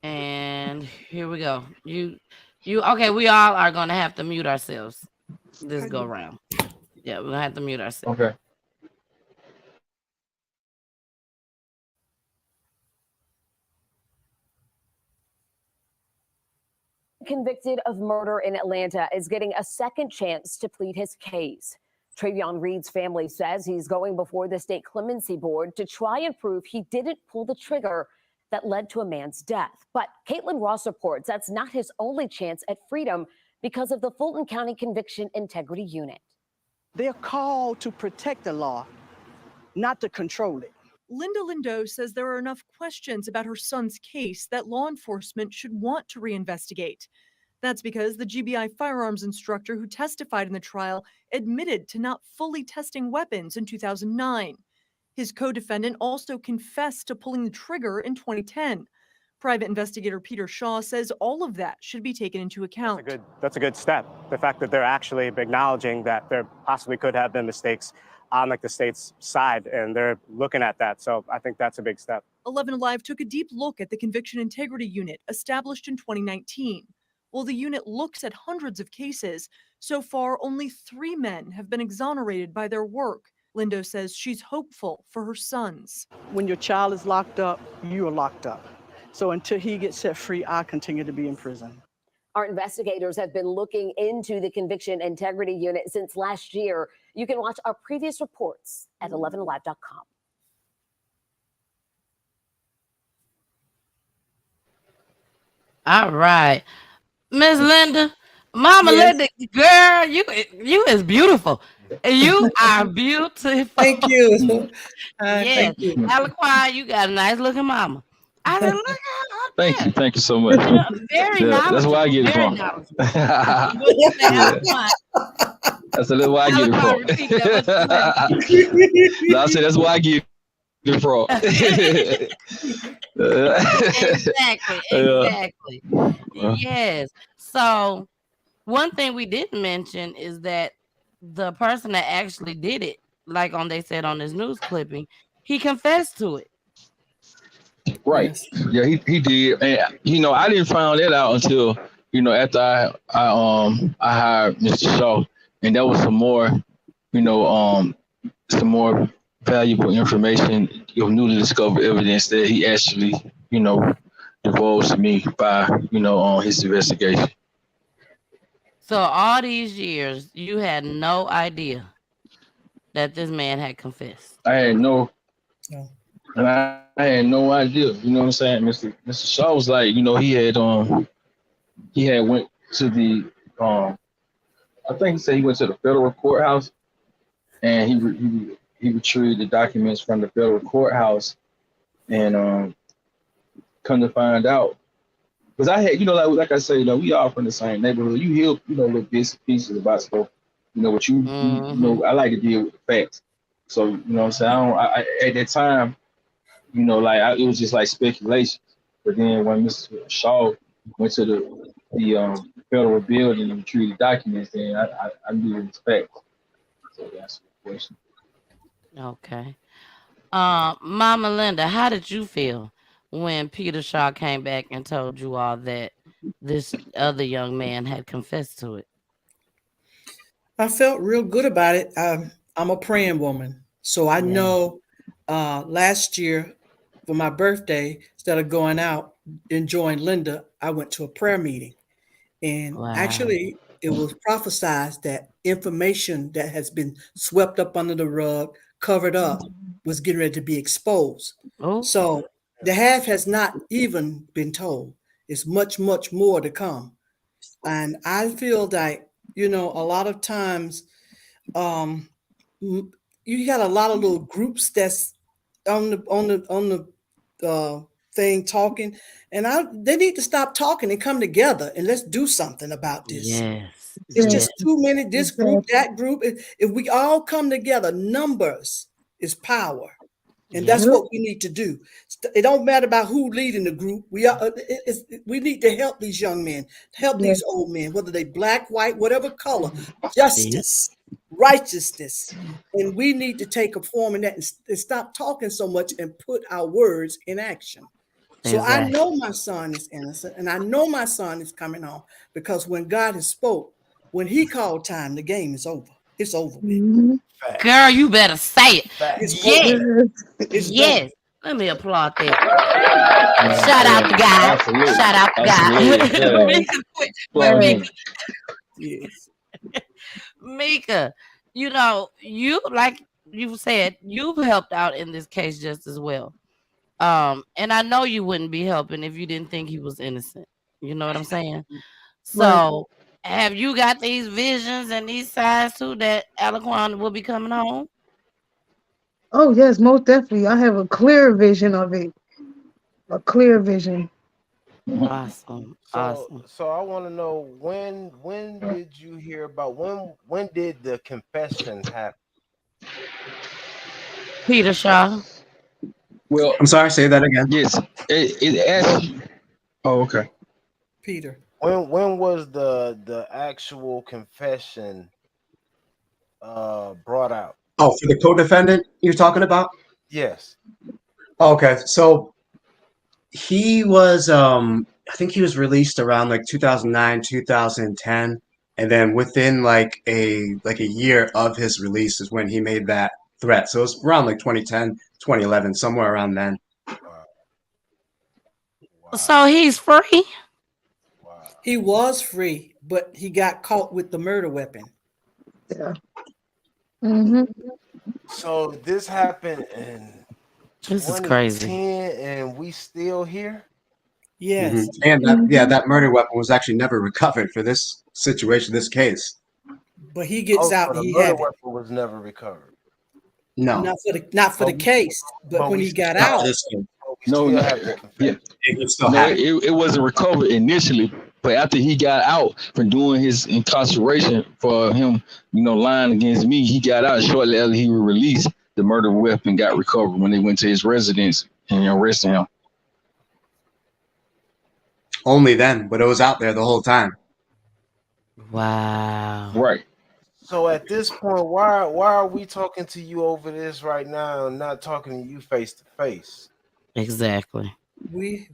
And here we go. You okay, we all are gonna have to mute ourselves this go round. Yeah, we're gonna have to mute ourselves. Okay. Convicted of murder in Atlanta is getting a second chance to plead his case. Travion Reid's family says he's going before the state clemency board to try and prove he didn't pull the trigger that led to a man's death. But Caitlin Ross reports that's not his only chance at freedom because of the Fulton County Conviction Integrity Unit. They're called to protect the law, not to control it. Linda Lindo says there are enough questions about her son's case that law enforcement should want to reinvestigate. That's because the GBI firearms instructor who testified in the trial admitted to not fully testing weapons in 2009. His co-defendant also confessed to pulling the trigger in 2010. Private investigator Peter Shaw says all of that should be taken into account. That's a good step. The fact that they're actually acknowledging that there possibly could have been mistakes on the state's side, and they're looking at that. So I think that's a big step. 11 Alive took a deep look at the Conviction Integrity Unit established in 2019. While the unit looks at hundreds of cases, so far only 3 men have been exonerated by their work. Lindo says she's hopeful for her sons. When your child is locked up, you are locked up. So until he gets set free, I continue to be in prison. Our investigators have been looking into the Conviction Integrity Unit since last year. You can watch our previous reports at 11alive.com. All right. Miss Linda, Mama Linda, girl, you is beautiful. You are beautiful. Thank you. Yes. Thank you. Aliquan, you got a nice looking mama. I said, look at her. Thank you so much. Very That's where I get it from. That's where I get it from. No, I said that's where I get it from. Exactly. Yes. So one thing we didn't mention is that the person that actually did it, like they said on this news clipping, he confessed to it. Right. Yeah, he did. And I didn't find that out until, after I hired Mr. Shaw. And that was some more valuable information, newly discovered evidence that he actually, divulged to me by, on his investigation. So all these years, you had no idea that this man had confessed. I had no idea. You know what I'm saying? Mr. Shaw was like, he had he had went to the I think he said he went to the federal courthouse and he retrieved the documents from the federal courthouse and come to find out. Because I had, like I say, we all from the same neighborhood. You hear, little bits and pieces about stuff. What I like to deal with the facts. So, what I'm saying? I at that time, it was just like speculation. But then when Mr. Shaw went to the federal building and retrieved the documents, then I knew it was facts. So that's the question. Okay. Mama Linda, how did you feel when Peter Shaw came back and told you all that this other young man had confessed to it? I felt real good about it. I'm a praying woman, so I Yeah. know last year for my birthday, instead of going out enjoying Linda, I went to a prayer meeting. And Wow. actually, it was prophesied that information that has been swept up under the rug, covered up, was getting ready to be exposed. Oh, So the half has not even been told. It's much, much more to come. And I feel like, a lot of times um, you got a lot of little groups that's on the thing talking, and they need to stop talking and come together and let's do something about this. yes. It's Yeah, just Yes. too many. This group, exactly. that group. If we all come together, numbers is power. And Yep. that's Yep. what we need to do. It don't matter about who leading the group. We need to help these young men, help Yeah. these old men, whether they black, white, whatever color. Yep. Justice, righteousness, and we need to take a form in that and stop talking so much and put our words in action. So I Exactly. know my son is innocent, and I know my son is coming home because when God has spoke, when He called time, the game is over. It's over with. Mhm. Girl, you better say it. It's Facts. over. Yes. Yes. It's done. Yes. Let me applaud that. Yeah, Shout out yeah, to God. absolutely, Shout out to absolutely. God. Yeah, Yes. Mika, applaud Yes. him. Yes. Mika, you like you said, you've helped out in this case just as well. And I know you wouldn't be helping if you didn't think he was innocent. You know what I'm saying? Right. So, have you got these visions and these signs too that Alaquan will be coming home? Oh yes, most definitely. I have a clear vision of it. A clear vision. Awesome. So Awesome. so I want to know when did you hear about when did the confession happen? Peter Shaw. Well, I'm sorry, say that again. yes, it actually. Oh, okay. Peter. When was the actual confession brought out? Oh, for the co-defendant you're talking about? Yes. Okay, so he was I think he was released around like 2009, 2010, and then within like a year of his release is when he made that threat. So it was around like 2010, 2011, somewhere around then. Wow. So Wow. he's free? Wow. He was free, but he got caught with the murder weapon. Yeah. Mm-hmm. So this happened in This is crazy. 2010 and we still here? Yes. And Mm-hmm. that murder weapon was actually never recovered for this situation, this case. But he gets Oh, out so and the he murder have it. weapon was never recovered. No, Not for But the we case, but but when we he got not still for out. this case. but we No, still no, have the yeah, confession. He still no, had it. it wasn't recovered initially, but after he got out from doing his incarceration for him, lying against me, he got out. Shortly after he was released, the murder weapon got recovered when they went to his residence and arrested him. Only then, but it was out there the whole time. Wow. Right. So at this point, why are we talking to you over this right now and not talking to you face to face? Exactly. We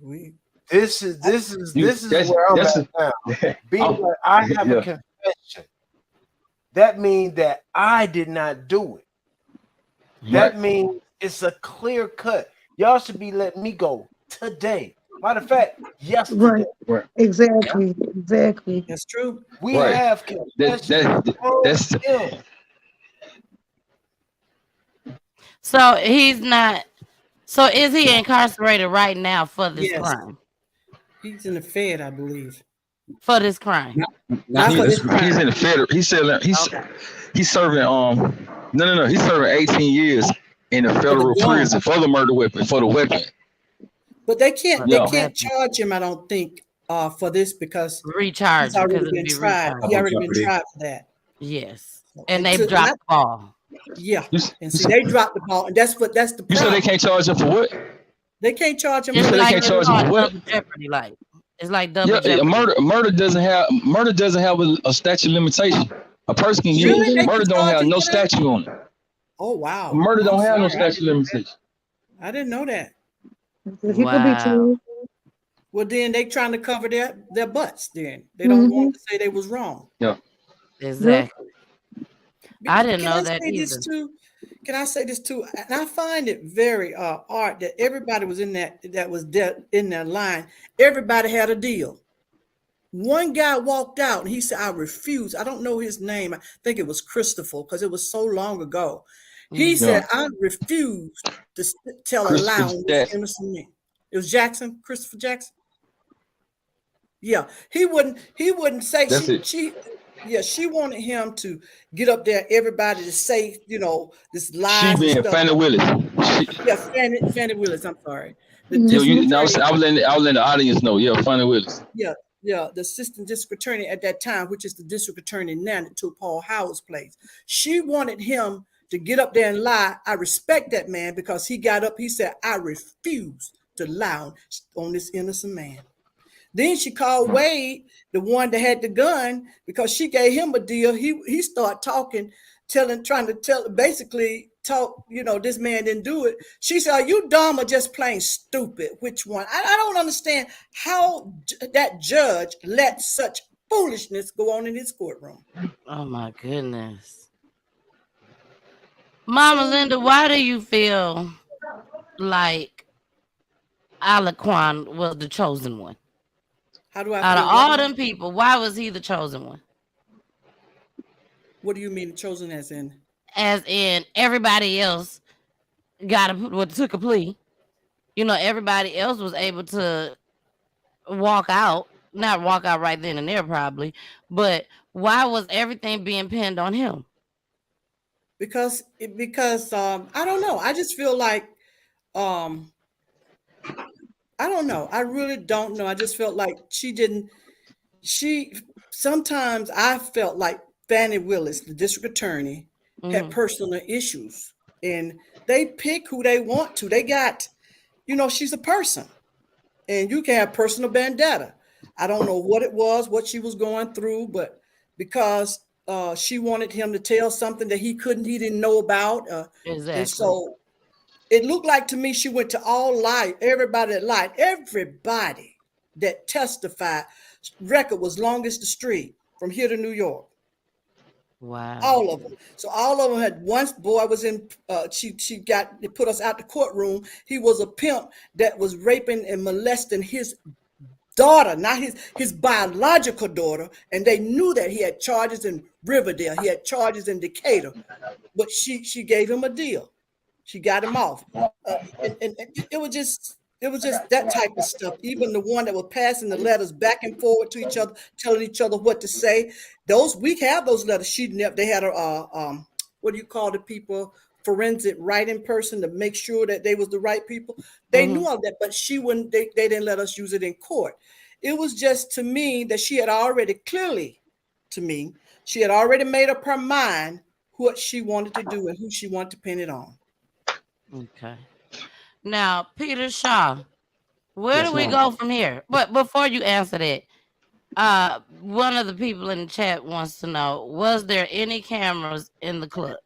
This is where I'm That's at now. Being I'm, that I have a yeah. confession, that means that I did not do it. That Right. means it's a clear cut. Y'all should be letting me go today. Matter of fact, yesterday. Right. Right. Exactly. Exactly. That's true. We Right. have That confessions that from that's him. So he's not. So is he incarcerated right now for this Yes. crime? He's in the Fed, I believe. for this crime. Not for this crime. He's in the federal. He's serving no. He's serving 18 years in a federal prison for the murder weapon, for the weapon. But they can't charge him, I don't think, for this because he's already been tried. He already been tried for that. Yes. And they dropped the ball. Yeah. And see, they dropped the ball. And that's the problem. You said they can't charge him for what? They can't charge him for what? They can't charge him for what? Jeopardy, like. It's like double jeopardy. Murder doesn't have a statute of limitation. A person can use murder don't have no statute on it. Oh wow. Murder don't have no statute of limitation. I didn't know that. Wow. Well, then they trying to cover their butts. Then they don't want to say they was wrong. Yeah, exactly. I didn't know that either. Can I say this too? And I find it very odd that everybody was in that was in that line. Everybody had a deal. One guy walked out and he said, "I refuse." I don't know his name. I think it was Christopher because it was so long ago. He said, "I refuse to tell a lie on this innocent man." It was Jackson, Christopher Jackson. Yeah, he wouldn't say she wanted him to get up there, everybody to say, this lie. She being Fannie Willis. Fannie Willis. I'm sorry. I was letting the audience know. Yeah, Fannie Willis. Yeah, the assistant district attorney at that time, which is the district attorney now that took Paul Howard's place. She wanted him to get up there and lie. I respect that man because he got up. He said, "I refuse to lie on this innocent man." Then she called Wade, the one that had the gun, because she gave him a deal. He started talking, trying to tell, basically talk, this man didn't do it. She said, "Are you dumb or just plain stupid? Which one?" I don't understand how that judge let such foolishness go on in his courtroom. Oh my goodness. Mama Linda, why do you feel like Aliquan was the chosen one? How do I out of all them people, why was he the chosen one? What do you mean chosen as in? As in everybody else took a plea. Everybody else was able to walk out. Not walk out right then and there probably, but why was everything being pinned on him? Because I don't know. I just feel like I don't know. I really don't know. I just felt like sometimes I felt like Fannie Willis, the district attorney, had personal issues and they pick who they want to. They got, she's a person and you can have personal vendetta. I don't know what it was, what she was going through, but because she wanted him to tell something that he didn't know about. Exactly. And so it looked like to me she went to all light. Everybody that lied, everybody that testified, record was long as the street from here to New York. Wow. All of them. So all of them had one boy was in, they put us out the courtroom. He was a pimp that was raping and molesting his daughter, not his biological daughter. And they knew that he had charges in Riverdale. He had charges in Decatur, but she gave him a deal. She got him off. And it was just that type of stuff. Even the one that was passing the letters back and forward to each other, telling each other what to say. We have those letters. They had a what do you call the people? Forensic writing person to make sure that they was the right people. They knew all that, but she wouldn't. They didn't let us use it in court. It was just to me that she had already made up her mind what she wanted to do and who she wanted to pin it on. Okay. Now, Peter Shaw, where do we go from here? But before you answer that, one of the people in the chat wants to know, was there any cameras in the club?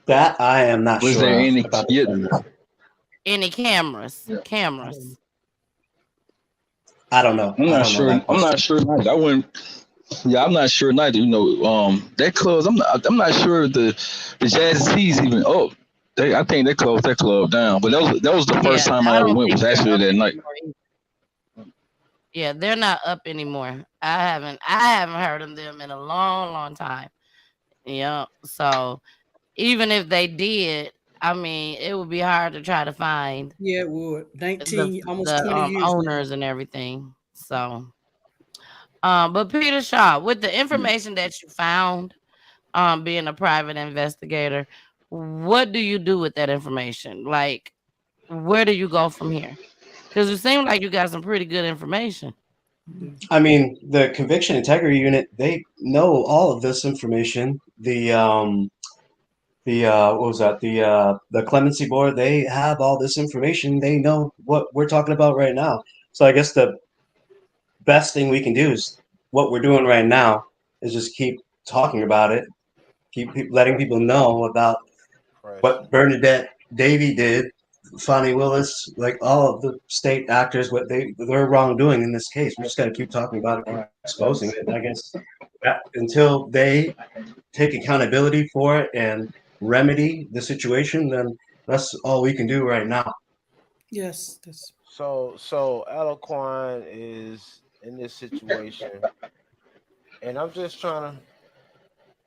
That I am not sure. Was there any any cameras? Yeah. Cameras. I don't know. I'm not sure. I'm not sure. I wouldn't. Yeah, I'm not sure neither. That closed. I'm not sure the Jazz T's even up. I think they closed that club down. But that was the first time I ever went. Was actually that night. Yeah, they're not up anymore. I haven't heard of them in a long time. Yeah. So even if they did, I mean, it would be hard to try to find. Yeah, it would. 19, almost the 20 years. Owners and everything. So, but Peter Shaw, with the information that you found, being a private investigator, what do you do with that information? Like, where do you go from here? Because it seems like you got some pretty good information. I mean, the Conviction Integrity Unit, they know all of this information. The what was that? The Clemency Board, they have all this information. They know what we're talking about right now. So I guess the best thing we can do is what we're doing right now is just keep talking about it, keep letting people know about what Bernadette Davy did, Fonnie Willis, like all of the state actors, what they're wrongdoing in this case. We just got to keep talking about it, keep exposing it. And I guess until they take accountability for it and remedy the situation, then that's all we can do right now. Yes. So Alaquan is in this situation, and I'm just trying to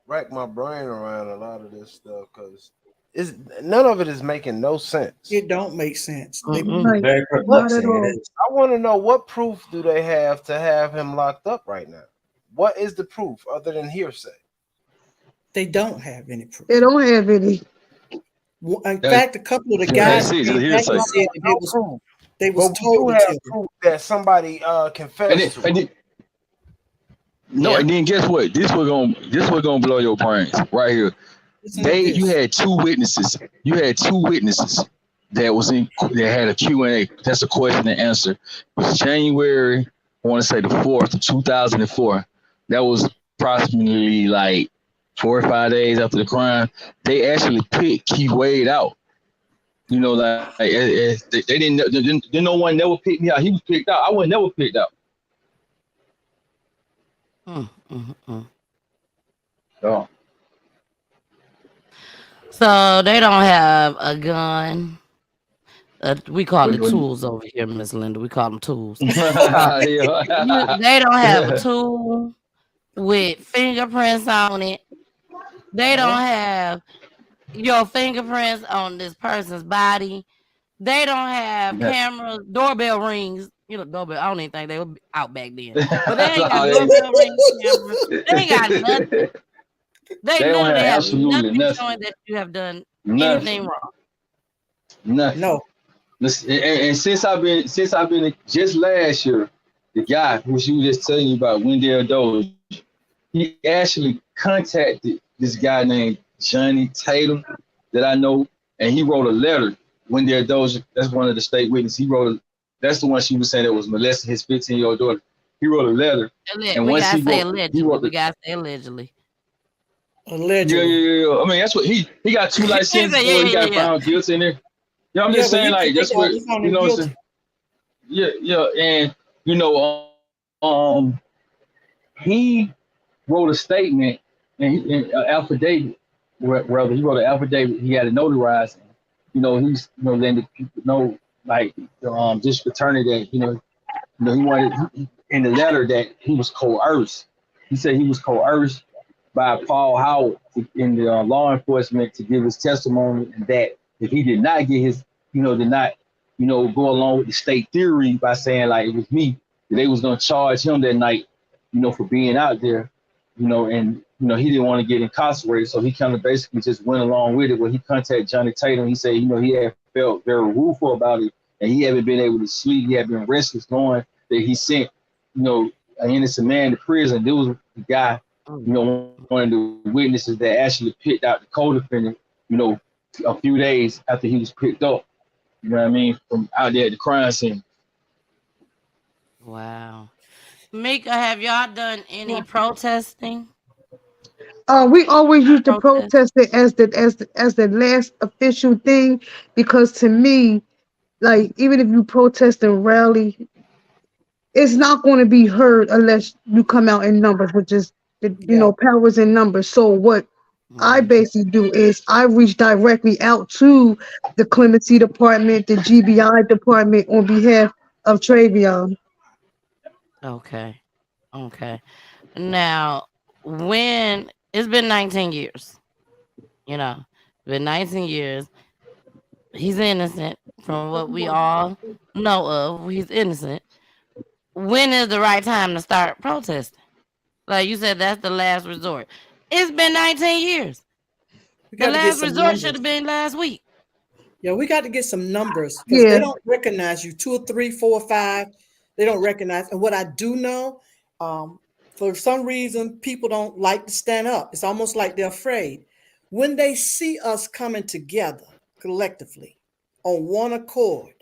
rack my brain around a lot of this stuff because none of it is making no sense. It don't make sense. Very perplexing. It is. I want to know what proof do they have to have him locked up right now? What is the proof other than hearsay? They don't have any proof. They don't have any. In fact, a couple of the guys said they was told to tell proof that somebody confessed to it. No, and then guess what? This was gonna blow your brains right here. You had two witnesses. You had two witnesses that had a Q&A. That's a question and answer. It was January, I want to say the 4th of 2004. That was approximately like 4 or 5 days after the crime. They actually picked Keith Wade out. You know, they didn't no one never picked me out. He was picked out. I was never picked out. Oh. So they don't have a gun. We call it tools over here, Miss Linda. We call them tools. They don't have a tool with fingerprints on it. They don't have your fingerprints on this person's body. They don't have cameras, doorbell rings. You know, doorbell. I don't even think they were out back then. But they ain't got doorbell rings, cameras. They ain't got nothing. They literally have nothing showing that you have done anything wrong. Nothing. No. Listen, and since I've been just last year, the guy who she was just telling you about, Wendell Doge, he actually contacted this guy named Johnny Tatum that I know, and he wrote a letter. Wendell Doge, that's one of the state witnesses. That's the one she was saying that was molesting his 15-year-old daughter. He wrote a letter. We gotta say allegedly. Allegedly. Yeah. I mean, that's what he got 2 life sentences for. He got found guilty in there. You know, I'm just saying, like, that's what, you know what I'm saying? Yeah, and, you know, he wrote a statement and affidavit, rather, he wrote an affidavit, he had it notarized. You know, he's, you know, letting the people know, like, district attorney that, you know, he wanted, in the letter that he was coerced. He said he was coerced by Paul Howard in the law enforcement to give his testimony, and that if he did not get his, did not, go along with the state theory by saying like it was me, they was gonna charge him that night, for being out there, and he didn't want to get incarcerated, so he kind of basically just went along with it. When he contacted Johnny Tatum, he said, he had felt very rueful about it, and he hadn't been able to sleep. He had been restless, knowing that he sent, an innocent man to prison. There was the guy, one of the witnesses that actually picked out the co-defendant, a few days after he was picked up, from out there at the crime scene. Wow. Mika, have y'all done any protesting? We always used to protest it as the last official thing, because to me, like, even if you protest and rally, it's not going to be heard unless you come out in numbers, which is powers in numbers. So what I basically do is I reach directly out to the clemency department, the GBI department, on behalf of Travion. Okay. Now, when it's been 19 years, it's been 19 years. He's innocent from what we all know of. He's innocent. when is the right time to start protesting? Like you said, that's the last resort. It's been 19 years. The last resort should have been last week. Yeah, we got to get some numbers because Yeah. they don't recognize you. 2 or 3, 4 or 5, they don't recognize. And what I do know, for some reason, people don't like to stand up. It's almost like they're afraid. When they see us coming together collectively on one accord,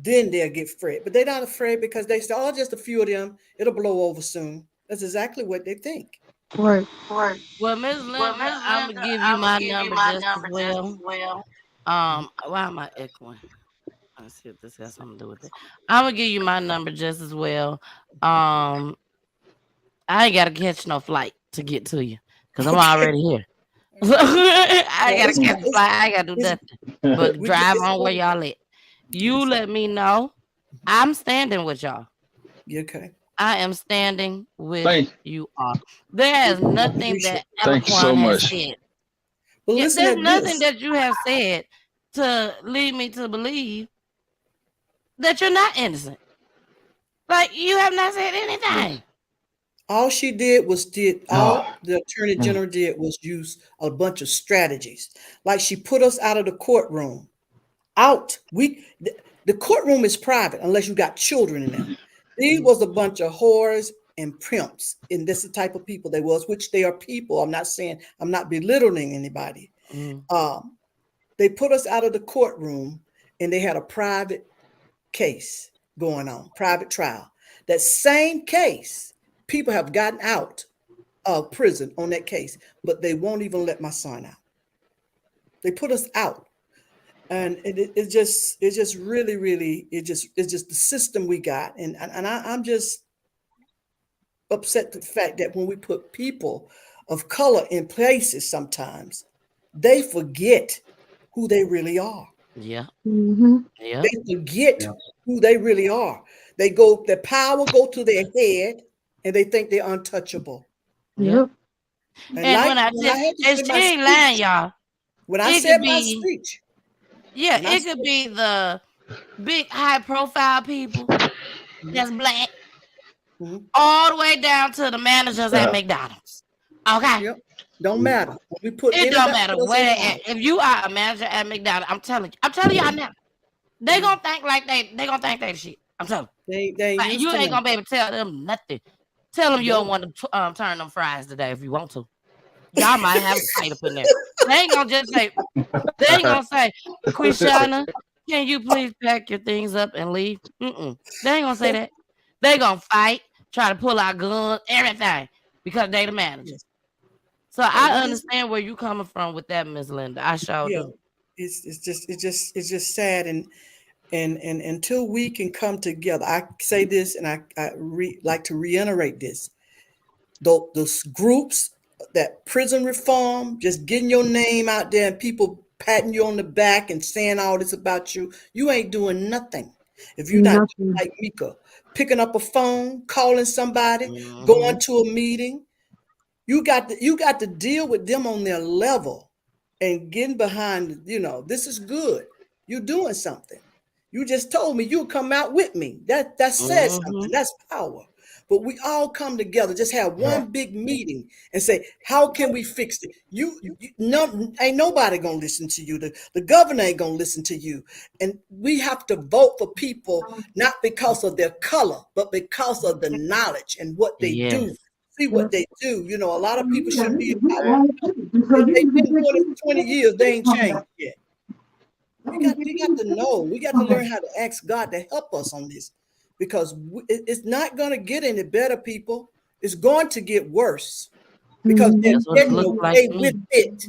then they'll get afraid. But they're not afraid because they say, oh, just a few of them, it'll blow over soon. That's exactly what they think. Right. Well, Miss Linda, I'm gonna give you my number just as well. Why am I echoing? Let's see if this has something to do with it. I'm gonna give you my number just as well. I ain't gotta catch no flight to get to you because I'm already here. I ain't gotta catch a flight. I ain't gotta do nothing but drive on where y'all at. You let me know. I'm standing with y'all. Okay. I am standing with you all. There is nothing that Thank you so Eloquan has much. said. Well, Yeah, listen there's at nothing this. that you have said to lead me to believe that you're not innocent. Like you have not said anything. All she did was all the attorney general did was use a bunch of strategies. Like she put us out of the courtroom. The courtroom is private unless you got children in there. These was a bunch of whores and pimps, and this is the type of people they was, which they are people. I'm not belittling anybody. They put us out of the courtroom and they had a private case going on, private trial. That same case, people have gotten out of prison on that case, but they won't even let my son out. They put us out. And it's just really, it's just the system we got. And I'm just upset at the fact that when we put people of color in places, sometimes they forget who they really are. Yeah. Mm-hmm. Yeah. They forget who they really are. Their power go to their head and they think they're untouchable. Yep. And when I said, had to and say she my ain't lying, speech, y'all. when I It said could my be, speech, yeah, when I it could said, be the big high profile people that's black, all the way down to the managers at McDonald's. Okay. Yep. Don't matter. When we put It don't anybody matter else where they around. at. If you are a manager at McDonald's, I'm telling y'all now, they gonna think like they gonna think they the shit. I'm telling you. They ain't like, used you to ain't gonna be nothing. able to tell them nothing. Tell them you don't want to turn them fries today if you want to. Y'all might have a fight up in there. They ain't gonna just say, they ain't gonna say, Quishana, can you please pack your things up and leave? They ain't gonna say that. They gonna fight, try to pull out guns, everything, because they the manager. So I understand where you coming from with that, Miss Linda. I sure do. It's just sad, and until we can come together, I say this, and I like to reiterate this: those groups, that prison reform, just getting your name out there and people patting you on the back and saying all this about you, you ain't doing nothing. If you're not like Mika, picking up a phone, calling somebody, going to a meeting, you got to deal with them on their level and getting behind, this is good. You're doing something. You just told me you'll come out with me. That says something. That's power. But we all come together, just have one big meeting and say, how can we fix it? Ain't nobody gonna listen to you. The governor ain't gonna listen to you. And we have to vote for people, not because of their color, but because of the knowledge and what they do. See what they do. A lot of people should be in power. They've been 20 years, they ain't changed yet. We got to know. We got to learn how to ask God to help us on this, because it's not going to get any better, people. It's going to get worse because they're getting away with it.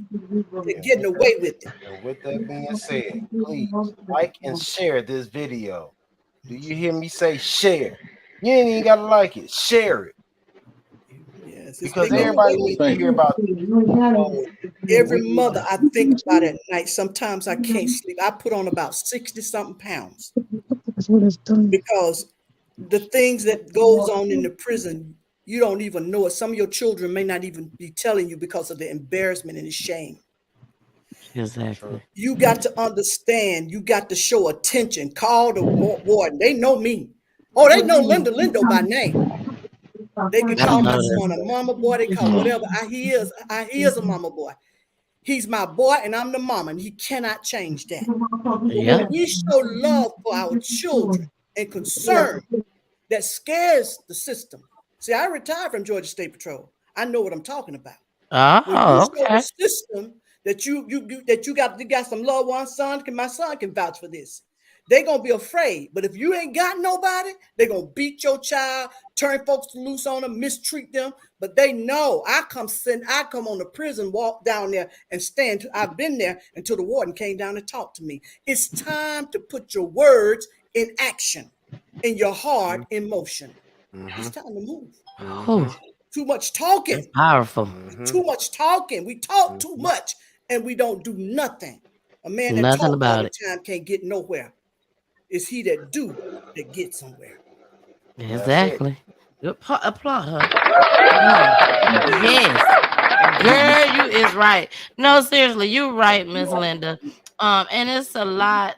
They're getting away with it. And with that being said, please like and share this video. Do you hear me say share? You ain't even gotta like it. Share it. Yes, because everybody needs to hear about every mother I think about at night. Sometimes I can't sleep. I put on about 60-something pounds because the things that goes on in the prison, you don't even know it. Some of your children may not even be telling you because of the embarrassment and the shame. Exactly. You got to understand. You got to show attention. Call the warden. They know me. Oh, they know Linda Lindo by name. They can I don't call my know son a mama boy. They call whatever. He is a mama boy. He's my boy, and I'm the mama, and he cannot change that. that. But Yeah. when we show love for our children and concern, that scares the system. See, I retired from Georgia State Patrol. I know what I'm talking about. When you Oh, show the okay. system that you got some loved one, my son can vouch for this. They're gonna be afraid. But if you ain't got nobody, they're gonna beat your child, turn folks loose on them, mistreat them. But they know I come on the prison walk down there and stand. I've been there until the warden came down and talked to me. It's time to put your words in action and your heart in motion. It's time to move. Whew, Too much that's talking. powerful. Too much talking. We talk too much and we don't do nothing. A man that Nothing talk all about the it. time can't get nowhere. It's he that do that get somewhere. Exactly. Good applaud her. No. Yes. Girl, you is right. No, seriously, you're right, Miss Linda. And it's a lot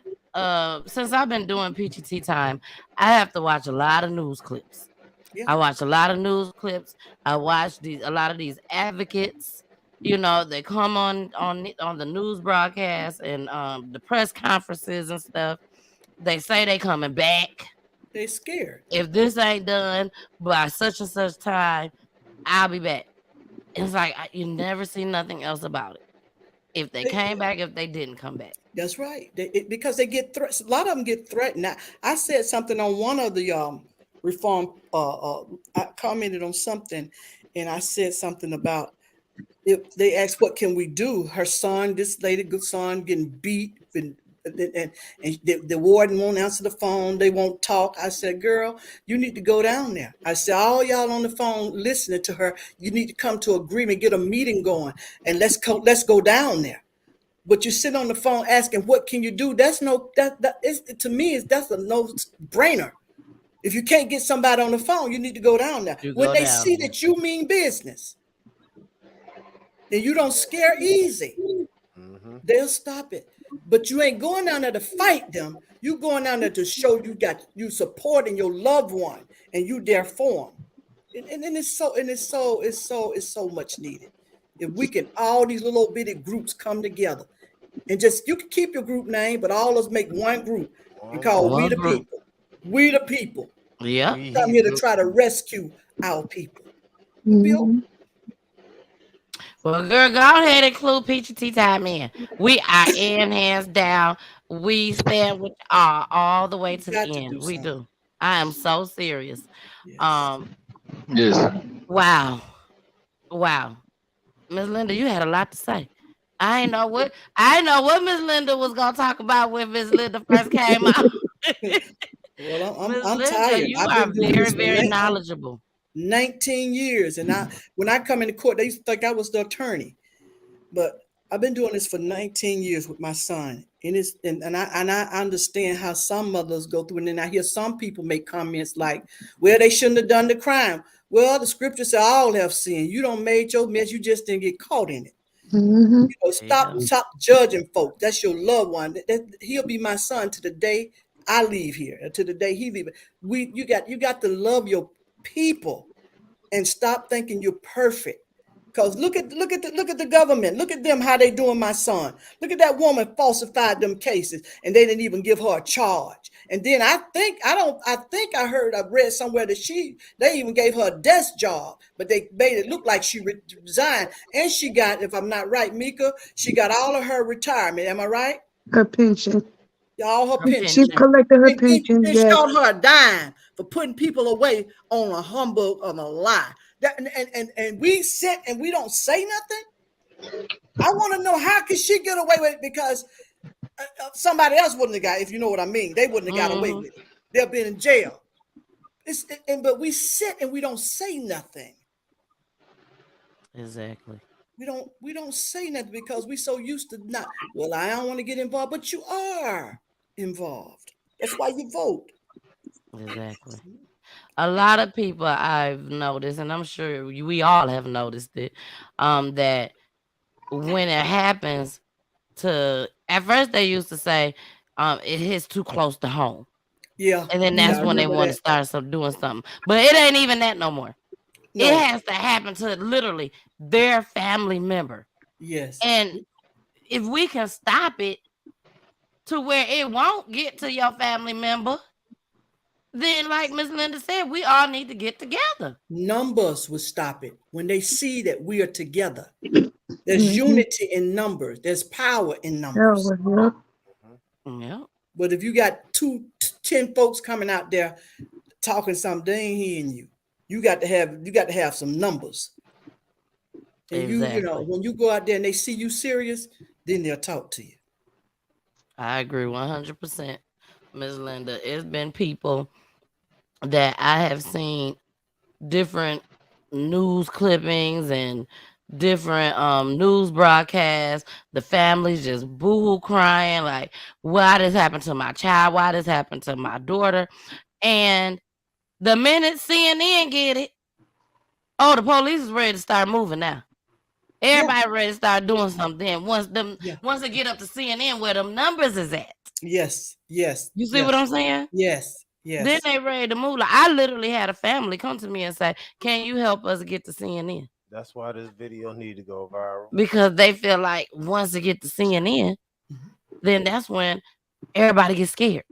since I've been doing PGT time, I have to watch a lot of news clips. Yeah. I watch a lot of news clips. I watch a lot of these advocates. You know, they come on the news broadcast and the press conferences and stuff. They say they coming back. They scared. If this ain't done by such and such time, I'll be back. It's like you never see nothing else about it. If they came back, if they didn't come back. That's right. Because they get threats. A lot of them get threatened. I said something on one of the reform. I commented on something, and I said something about if they asked what can we do. Her son, this lady, good son, getting beat, and the warden won't answer the phone. They won't talk. I said, girl, you need to go down there. I said, all y'all on the phone listening to her, you need to come to agreement, get a meeting going, and let's go down there. But you sit on the phone asking, what can you do? That's to me, that's a no brainer. If you can't get somebody on the phone, you need to go down there. You When go they down see there. that you mean business, then you don't scare easy, they'll stop it. But you ain't going down there to fight them. You going down there to show you supporting your loved one and you there for them. And it's so much needed. If we can, all these little bitty groups come together and just, you can keep your group name, but all of us make one group and call We One the group. People. We the people. Yeah. Come here to try to rescue our people. We'll be okay. Well, girl, go ahead and include Peachy Tea Time in. We are in, hands down. We stand with all the way to the Got to end. do We something. do. I am so serious. Yes. Yes. Wow. Wow. Miss Linda, you had a lot to say. I know what Miss Linda was gonna talk about when Miss Linda first came out. Well, Miss I'm Linda, tired. you I've are been doing very, this for very knowledgeable. 19 years, and when I come into court, they used to think I was the attorney, but I've been doing this for 19 years with my son, and I understand how some mothers go through, and then I hear some people make comments like, "Well, they shouldn't have done the crime." Well, the scripture said all have sinned. You don't made your mess. You just didn't get caught in it. Stop judging folks. That's your loved one. He'll be my son to the day I leave here, to the day he leaves. You got to love your people and stop thinking you're perfect. Because look at the government. Look at them, how they doing my son. Look at that woman falsified them cases and they didn't even give her a charge. And then I read somewhere that they even gave her a desk job, but they made it look like she resigned. And she got, if I'm not right, Mika, she got all of her retirement. Am I right? Her pension. All her She pension. collected her And pension. they Yes. showed her a dime for putting people away on a humbug, on a lie. And we sit and we don't say nothing. I want to know, how could she get away with it? Because somebody else wouldn't have got, if you know what I mean. They wouldn't have got away with it. They'll been in jail. But we sit and we don't say nothing. Exactly. We don't say nothing because we're so used to not. Well, I don't want to get involved, but you are involved. That's why you vote. Exactly. A lot of people I've noticed, and I'm sure we all have noticed it, that when it happens at first they used to say, it hits too close to home. Yeah. And then Yeah, that's I when they remember want to that. start doing something. But it ain't even that no more. It No. has to happen to literally their family member. Yes. And if we can stop it to where it won't get to your family member, then like Miss Linda said, we all need to get together. Numbers will stop it when they see that we are together. There's Mm-hmm. unity in numbers. There's power in Yeah, numbers. well, Yeah. But if you got 10 folks coming out there talking something, they ain't hearing you. You got to have some numbers. And you know, Exactly. when you go out there and they see you serious, then they'll talk to you. I agree 100%, Miss Linda. It's been people that I have seen different news clippings and different news broadcasts. The families just boo-hoo crying like, why this happened to my child? Why this happened to my daughter? And the minute CNN get it, oh, the police is ready to start moving now. Everybody ready to start doing something. Once they get up to CNN where them numbers is at. Yes, yes. You see yes, what I'm saying? Yes, Then yes. they ready to move. Like, I literally had a family come to me and say, "Can you help us get to CNN?" That's why this video need to go viral. Because they feel like once they get to CNN, then that's when everybody gets scared.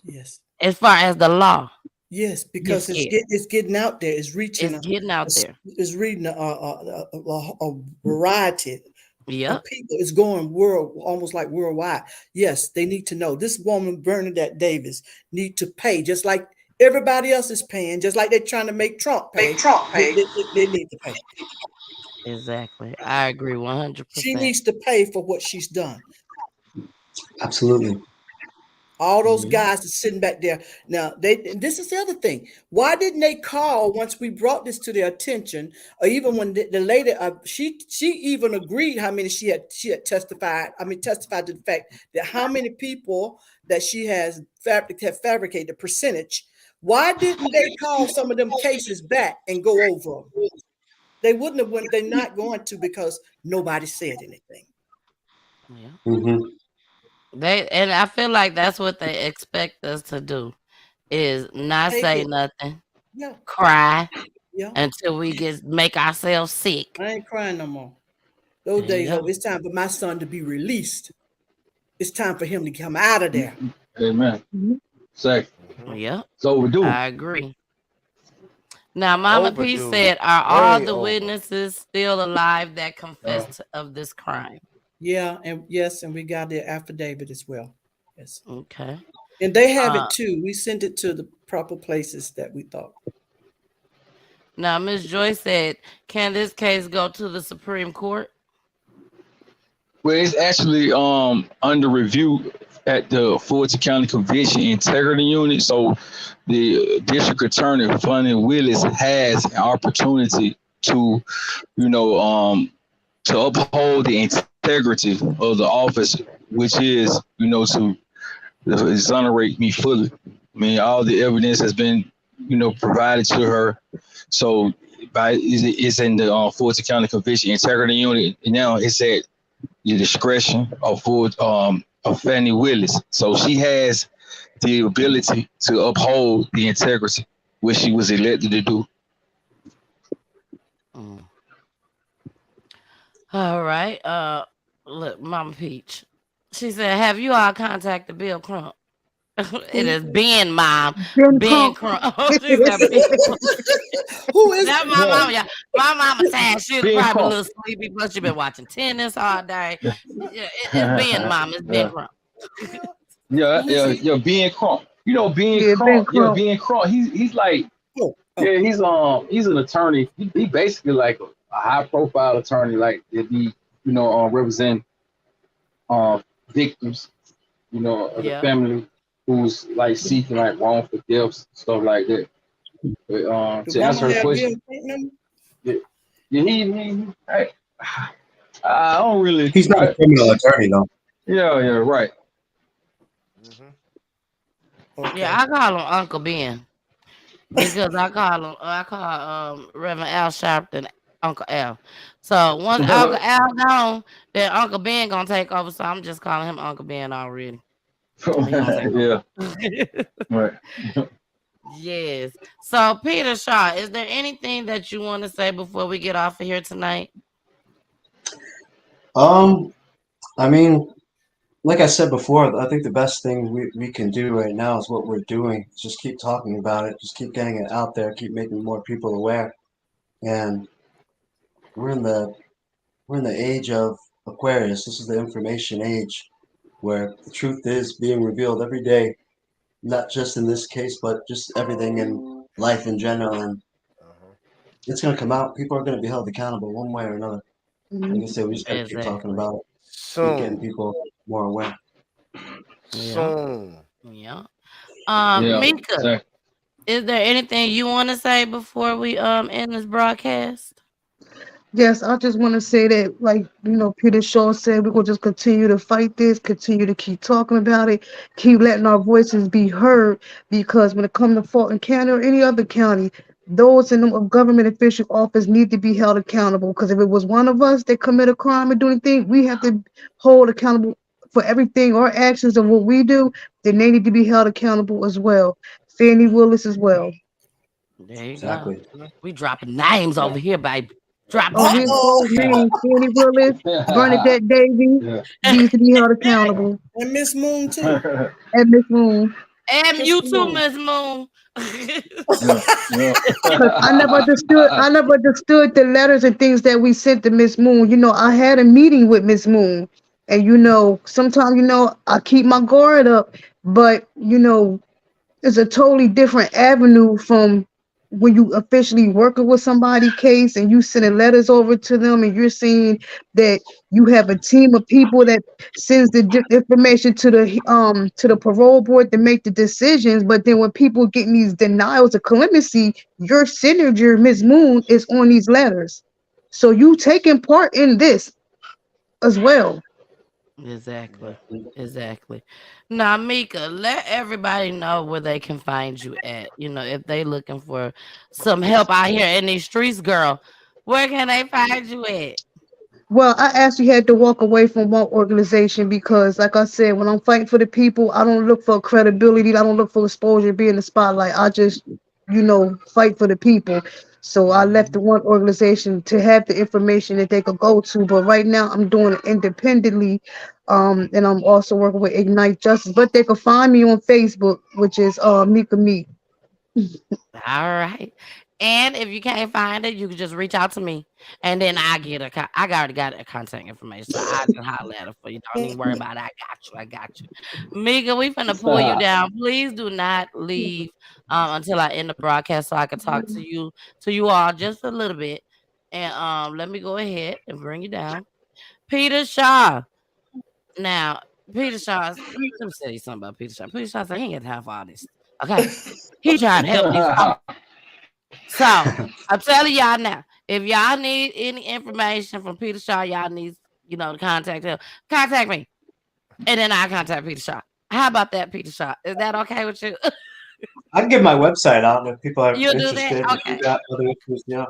Yes. As far as the law. Yes, because it's getting out there. It's reaching. It's getting out there. It's reading a variety Yep. of people. It's going almost like worldwide. Yes, they need to know. This woman, Bernadette Davis, need to pay just like everybody else is paying. Just like they're trying to make Trump pay. They need to pay. Exactly. I agree 100%. She needs to pay for what she's done. Absolutely. All those guys are sitting back there. Now, this is the other thing. Why didn't they call once we brought this to their attention, or even when the lady, she even agreed how many she had testified. I mean, testified to the fact that how many people that she has fabricated the percentage. Why didn't they call some of them cases back and go over them? They wouldn't have went. They're not going to because nobody said anything. Yeah. Mm-hmm. And I feel like that's what they expect us to do is not say nothing, cry until we make ourselves sick. I ain't crying no more. Those days over. It's time for my son to be released. It's time for him to come out of there. Amen. Second. Yeah. It's overdue. I agree. Now, Mama P said, are all the witnesses still alive that confessed of this crime? Yeah, and yes, and we got their affidavit as well. Yes. Okay. And they have it too. We sent it to the proper places that we thought. Now, Ms. Joyce said, can this case go to the Supreme Court? Well, it's actually under review at the Fulton County Conviction Integrity Unit. So the district attorney, Fannie Willis, has an opportunity to, to uphold the integrity of the office, which is, to exonerate me fully. I mean, all the evidence has been, provided to her. So it's in the Fulton County Conviction Integrity Unit. And now it's at the discretion of Fannie Willis. So she has the ability to uphold the integrity, which she was elected to do. All right. Look, Mama Peach. She said, have you all contacted Bill Crump? It is Ben, Mom. Ben Crump. Oh, she said Ben Crump. Who is that? My mama, yeah. My mama tired. She was probably a little sleepy, but she been watching tennis all day. Yeah, it's Ben, Mom. It's Ben Crump. Yeah, Ben Crump. Ben Crump. Yeah, Ben Crump. He's like, he's an attorney. He basically like a high profile attorney, like that he, represent victims, of the family who's like seeking like wrongful deaths, stuff like that. But, to answer her question, I don't really. He's not a criminal attorney, though. Yeah, right. Okay. Yeah, I call him Uncle Ben because I call Reverend Al Sharpton Uncle Al. So once Uncle Al gone, then Uncle Ben gonna take over. So I'm just calling him Uncle Ben already. He gonna say Yeah. no. Right. Yes. So, Peter Shaw, is there anything that you want to say before we get off of here tonight? Um, I mean, like I said before, I think the best thing we can do right now is what we're doing. Just keep talking about it, just keep getting it out there, keep making more people aware. And we're in the we're in the age of Aquarius. This is the information age where the truth is being revealed every day, not just in this case, but just everything in life in general. And Uh-huh. it's going to come out. People are going to be held accountable one way or another. Like I said, we just got to keep talking Exactly. about it, keep getting Soon. people more aware. Yeah. Soon. Yeah. Yeah. Mika, Exactly. is there anything you want to say before we end this broadcast? Yes, I just want to say that, like, Peter Shaw said, we're going to just continue to fight this, continue to keep talking about it, keep letting our voices be heard, because when it comes to Fulton County or any other county, those in the government official office need to be held accountable, because if it was one of us that commit a crime or do anything, we have to hold accountable for everything, our actions and what we do, then they need to be held accountable as well. Fannie Willis as well. There you go. Exactly. We dropping names over here, baby. Drop Oh, we names. Uh-oh. exposed names. Fannie Willis, Bernadette Davies Yeah. needs to be held accountable. And Miss Moon too. And Miss Moon. And Miss you too, Moon. Miss Moon. Yeah. Yeah. Because I never understood the letters and things that we sent to Miss Moon. I had a meeting with Miss Moon. And sometimes, I keep my guard up, but it's a totally different avenue from when you officially working with somebody case and you sending letters over to them and you're seeing that you have a team of people that sends the information to the parole board to make the decisions. But then when people getting these denials of clemency, your signature, Ms. Moon, is on these letters. So you taking part in this as well. Exactly. Exactly. Now, Mika, let everybody know where they can find you at. If they looking for some help out here in these streets, girl, where can they find you at? Well, I actually had to walk away from one organization because, like I said, when I'm fighting for the people, I don't look for credibility. I don't look for exposure, be in the spotlight. I just, fight for the people. So I left the Mhm. one organization to have the information that they could go to. But right now, I'm doing it independently, and I'm also working with Ignite Justice. But they can find me on Facebook, which is Mika Meet. All right. And if you can't find it, you can just reach out to me, and then I already got a contact information, so I just holler at her for you. Don't even worry about it. I got you. I got you, Mika. We finna pull you down. Please do not leave until I end the broadcast, so I can talk to you all just a little bit. And let me go ahead and bring you down, Peter Shaw. Now, Peter Shaw, let me tell you something about Peter Shaw. Peter Shaw said he ain't got time for all this. Okay, he trying to help these folks. So I'm telling y'all now, if y'all need any information from Peter Shaw, y'all need, to contact him. Contact me. And then I contact Peter Shaw. How about that, Peter Shaw? Is that okay with you? I can give my website out if people are You'll do that? interested. If you Okay. got other issues, yeah.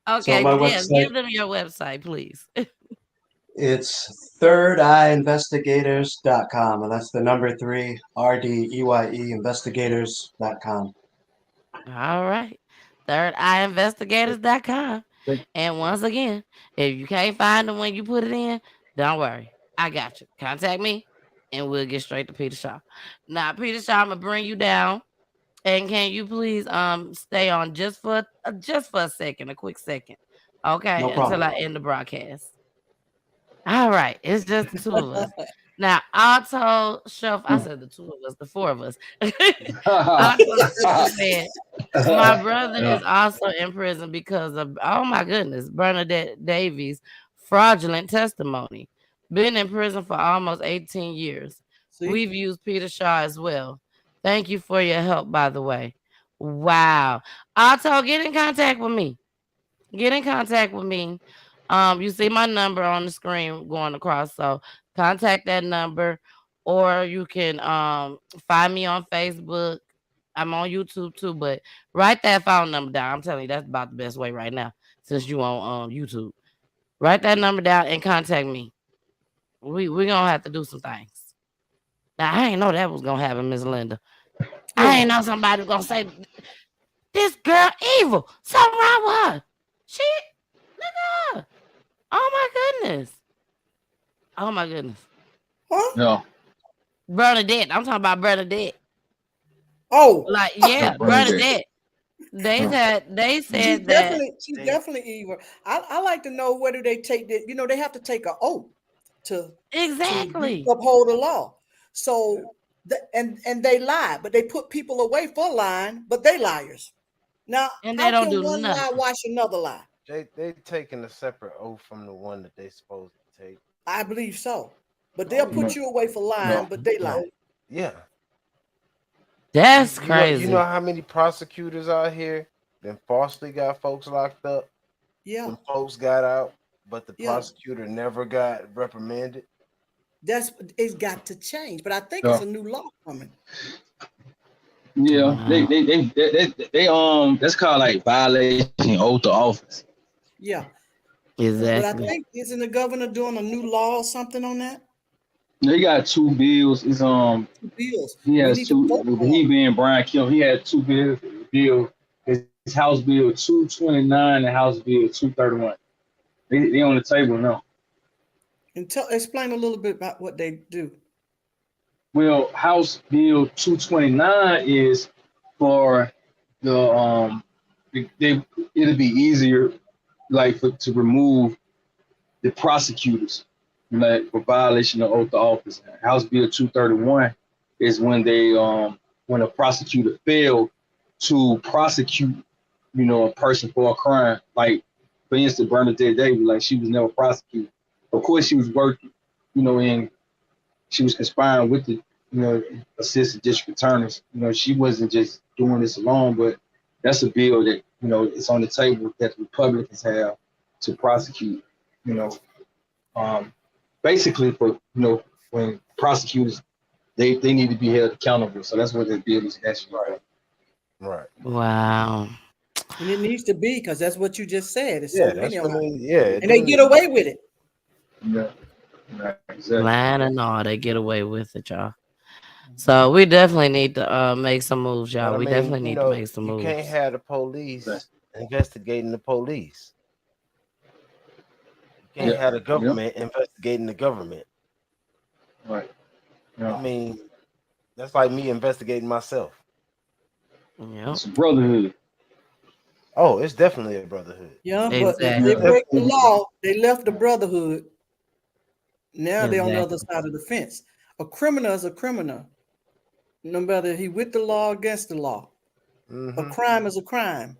So Okay. my Yes, website, give them your website, please. it's thirdeyeinvestigators.com, and that's the number 3 RDEYE investigators.com. All right. ThirdEyeInvestigators.com. And once again, if you can't find them when you put it in, don't worry. I got you. Contact me and we'll get straight to Peter Shaw. Now, Peter Shaw, I'm gonna bring you down. And can you please stay on just for a second, a quick second. No Okay, until problem. I end the broadcast. All right, it's just the two of us. Now, I told Chef, I said the two of us, the four of us. I told Chef said my brother Yeah. is also in prison because of, oh my goodness, Bernadette Davies' fraudulent testimony. Been in prison for almost 18 years. See? We've used Peter Shaw as well. Thank you for your help, by the way. Wow. Otto, get in contact with me. Get in contact with me. You see my number on the screen going across. So contact that number, or you can find me on Facebook. I'm on YouTube too, but write that phone number down. I'm telling you, that's about the best way right now since you on YouTube. Write that number down and contact me. We gonna have to do some things. Now, I ain't know that was gonna happen, Miss Linda. I Yeah. ain't know somebody was gonna say this girl evil. Something wrong with her. She, look at her. Oh my goodness. Oh my goodness. Huh? No. Bernadette. I'm talking about Bernadette. Oh, Like, yeah, Bernadette. Bernadette. They said that she's definitely evil. I like to know whether they take that. You know, they have to take an oath to exactly. uphold the law. So and they lie, but they put people away for lying, but they liars. Now, And they how don't can do one lie nothing. wash another lie? They taking a separate oath from the one that they supposed to take. I believe so. But they'll No, put you away for lying, but they lie. Yeah. That's You crazy. know how many prosecutors out here then falsely got folks locked up? Yeah. When folks got out, but the Yeah. prosecutor never got reprimanded. It's got to change. But I think Yeah. it's a new law coming. Yeah, Wow. they that's called like violation oath of office. Yeah. But I Exactly. think isn't the governor doing a new law or something on that? He got two bills. It's Two bills. he We has need to two. vote on He them. being Brian Kemp, he had two bills. His House Bill 229 and House Bill 231. They on the table now. And explain a little bit about what they do. Well, House Bill 229 is for the it'll be easier like to remove the prosecutors like for violation of oath of office. House Bill 231 is when when a prosecutor failed to prosecute a person for a crime. Like for instance, Bernadette Davis, like she was never prosecuted. Of course, she was working, and she was conspiring with the assistant district attorneys. She wasn't just doing this alone, but that's a bill that it's on the table that Republicans have to prosecute. You know, basically for when prosecutors they need to be held accountable. So that's what that bill is actually about. Right. Wow. And it needs to be because that's what you just said. It's Yeah, so many that's of what them. it And they get away with it. Yeah, right, exactly. Lying and all, they get away with it, y'all. So we definitely need to make some moves, y'all. But I We mean, definitely need to make some you moves. can't have the police investigating the police. You can't have the government investigating the government. Right. Yeah. I mean, that's like me investigating myself. Yeah. It's a brotherhood. Oh, it's definitely a brotherhood. Yeah, but if Exactly. they break the law, they left the brotherhood. Now they're on the other Exactly. side of the fence. A criminal is a criminal. No matter he with the law, against the law. A crime is a crime.